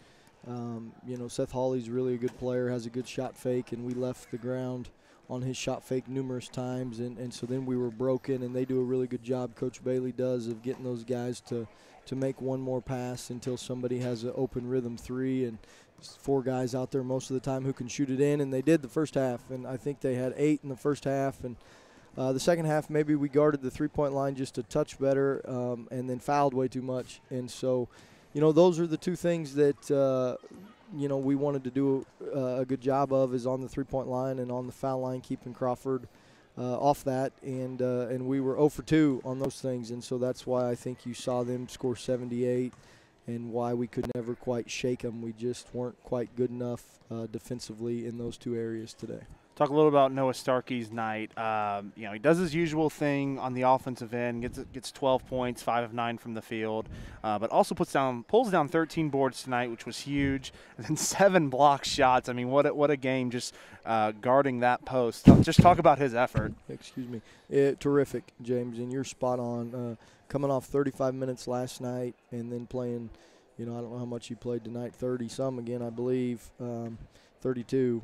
Seth Hawley's really a good player, has a good shot fake, and we left the ground on his shot fake numerous times, and so then we were broken, and they do a really good job, Coach Bailey does, of getting those guys to make one more pass until somebody has an open rhythm three, and 4 guys out there most of the time who can shoot it in, and they did the first half, and I think they had 8 in the first half, and the second half maybe we guarded the three-point line just a touch better, and then fouled way too much, and so those are the 2 things that we wanted to do a good job of, is on the three-point line and on the foul line, keeping Crawford off that, and we were 0 for 2 on those things, and so that's why I think you saw them score 78, and why we could never quite shake them. We just weren't quite good enough defensively in those 2 areas today. Talk a little about Noah Starkey's night. He does his usual thing on the offensive end, gets 12 points, 5 of 9 from the field, but also pulls down 13 boards tonight, which was huge, and then 7 block shots. I mean, what a game, just guarding that post. Just talk about his effort. Excuse me. Terrific, James, and you're spot on. Coming off 35 minutes last night, and then playing, I don't know how much you played tonight, 30-some again, I believe, 32,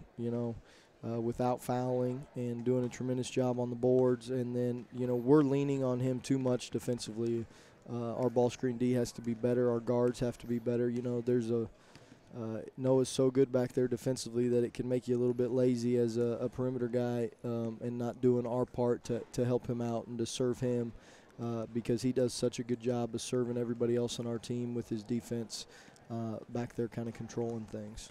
without fouling, and doing a tremendous job on the boards. And then, we're leaning on him too much defensively. Our ball screen D has to be better. Our guards have to be better. Noah's so good back there defensively that it can make you a little bit lazy as a perimeter guy, and not doing our part to help him out and to serve him, because he does such a good job of serving everybody else on our team with his defense back there, kind of controlling things.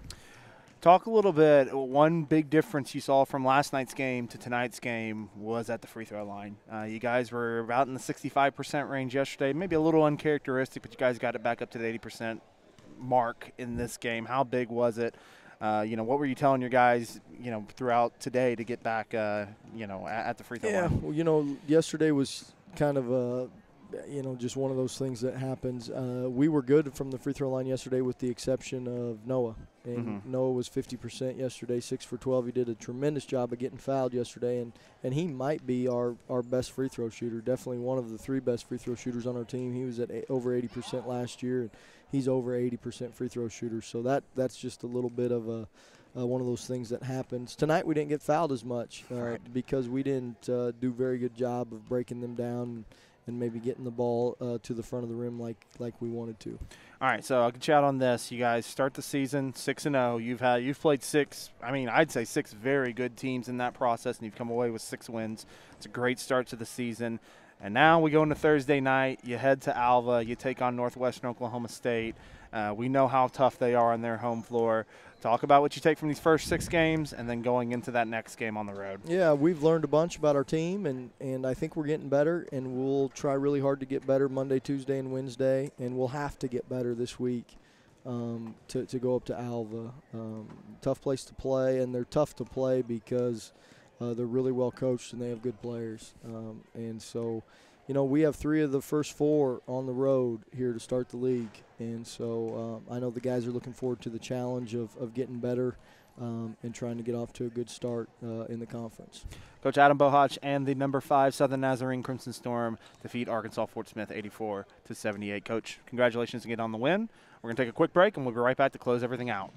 Talk a little bit. One big difference you saw from last night's game to tonight's game was at the free throw line. You guys were about in the 65% range yesterday, maybe a little uncharacteristic, but you guys got it back up to the 80% mark in this game. How big was it? What were you telling your guys, throughout today to get back, at the free throw line? Yeah, well, yesterday was kind of just one of those things that happens. We were good from the free throw line yesterday with the exception of Noah. And Noah was 50% yesterday, 6 for 12. He did a tremendous job of getting fouled yesterday, and he might be our best free throw shooter, definitely one of the 3 best free throw shooters on our team. He was at over 80% last year, and he's over 80% free throw shooter. So that's just a little bit of one of those things that happens. Tonight we didn't get fouled as much because we didn't do a very good job of breaking them down and maybe getting the ball to the front of the rim like we wanted to. All right, so I'll get you out on this. You guys start the season 6-0. You've played 6. I'd say 6 very good teams in that process, and you've come away with 6 wins. It's a great start to the season. And now we go into Thursday night. You head to Alva. You take on Northwestern Oklahoma State. We know how tough they are on their home floor. Talk about what you take from these first 6 games and then going into that next game on the road. Yeah, we've learned a bunch about our team, and I think we're getting better, and we'll try really hard to get better Monday, Tuesday, and Wednesday, and we'll have to get better this week to go up to Alva. Tough place to play, and they're tough to play because they're really well coached and they have good players. And so, we have 3 of the first 4 on the road here to start the league. And so I know the guys are looking forward to the challenge of getting better and trying to get off to a good start in the conference. Coach Adam Bohach and the number 5 Southern Nazarene Crimson Storm defeat Arkansas Fort Smith 84-78. Coach, congratulations again on the win. We're going to take a quick break, and we'll be right back to close everything out.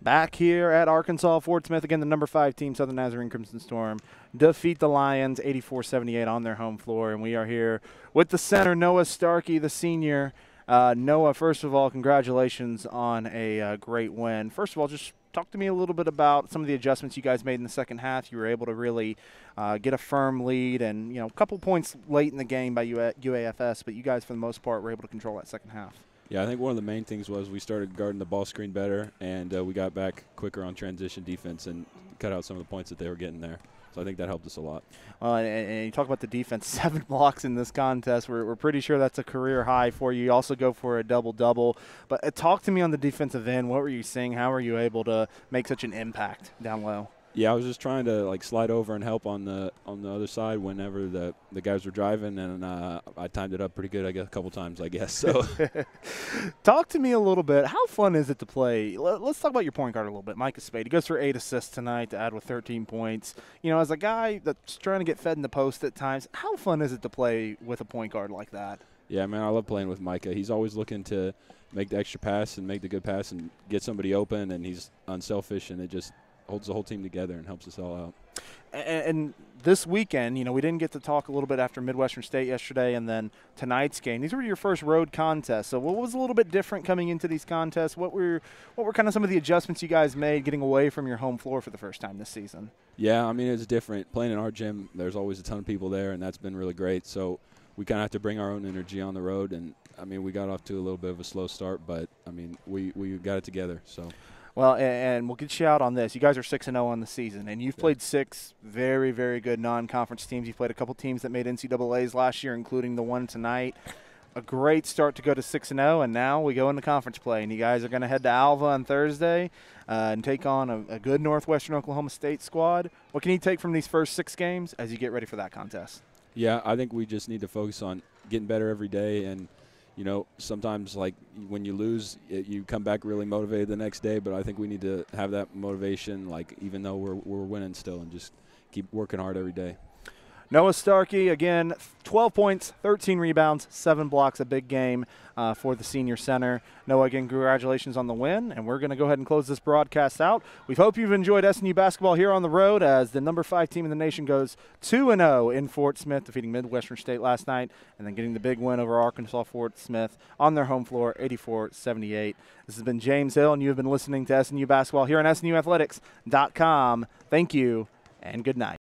back here at Arkansas. Fort Smith, again, the number 5 team, Southern Nazarene Crimson Storm, defeat the Lions 84-78 on their home floor. And we are here with the center, Noah Starkey, the senior. Noah, first of all, congratulations on a great win. First of all, just talk to me a little bit about some of the adjustments you guys made in the second half. You were able to really get a firm lead and, a couple points late in the game by UAFS, but you guys, for the most part, were able to control that second half. Yeah, I think one of the main things was we started guarding the ball screen better, and we got back quicker on transition defense and cut out some of the points that they were getting there. So I think that helped us a lot. Well, and you talk about the defense, 7 blocks in this contest. We're pretty sure that's a career high for you. You also go for a double-double. But talk to me on the defensive end. What were you seeing? How were you able to make such an impact down low? Yeah, I was just trying to slide over and help on the other side whenever the guys were driving, and I timed it up pretty good. I guess a couple times, I guess. So, talk to me a little bit. How fun is it to play? Let's talk about your point guard a little bit, Micah Spade. He goes for 8 assists tonight to add with 13 points. As a guy that's trying to get fed in the post at times, how fun is it to play with a point guard like that? Yeah, man, I love playing with Micah. He's always looking to make the extra pass and make the good pass and get somebody open, and he's unselfish, and it just holds the whole team together and helps us all out. And this weekend, we didn't get to talk a little bit after Midwestern State yesterday and then tonight's game. These were your first road contests. So what was a little bit different coming into these contests? What were kind of some of the adjustments you guys made getting away from your home floor for the first time this season? Yeah, I mean, it's different. Playing in our gym, there's always a ton of people there, and that's been really great. So we kind of have to bring our own energy on the road. And, I mean, we got off to a little bit of a slow start, but, I mean, we got it together. So. Well, and we'll get you out on this. You guys are 6-0 on the season, and you've played 6 very, very good non-conference teams. You've played a couple teams that made NCAAs last year, including the one tonight. A great start to go to 6-0, and now we go into conference play. And you guys are going to head to Alva on Thursday and take on a good Northwestern Oklahoma State squad. What can you take from these first 6 games as you get ready for that contest? Yeah, I think we just need to focus on getting better every day, and sometimes, like, when you lose, you come back really motivated the next day, but I think we need to have that motivation, like, even though we're winning still, and just keep working hard every day. Noah Starkey, again, 12 points, 13 rebounds, 7 blocks, a big game for the senior center. Noah, again, congratulations on the win, and we're going to go ahead and close this broadcast out. We hope you've enjoyed SNU basketball here on the road as the number 5 team in the nation goes 2-0 in Fort Smith, defeating Midwestern State last night, and then getting the big win over Arkansas Fort Smith on their home floor, 84-78. This has been James Hill, and you have been listening to SNU basketball here on SNUathletics.com. Thank you, and good night.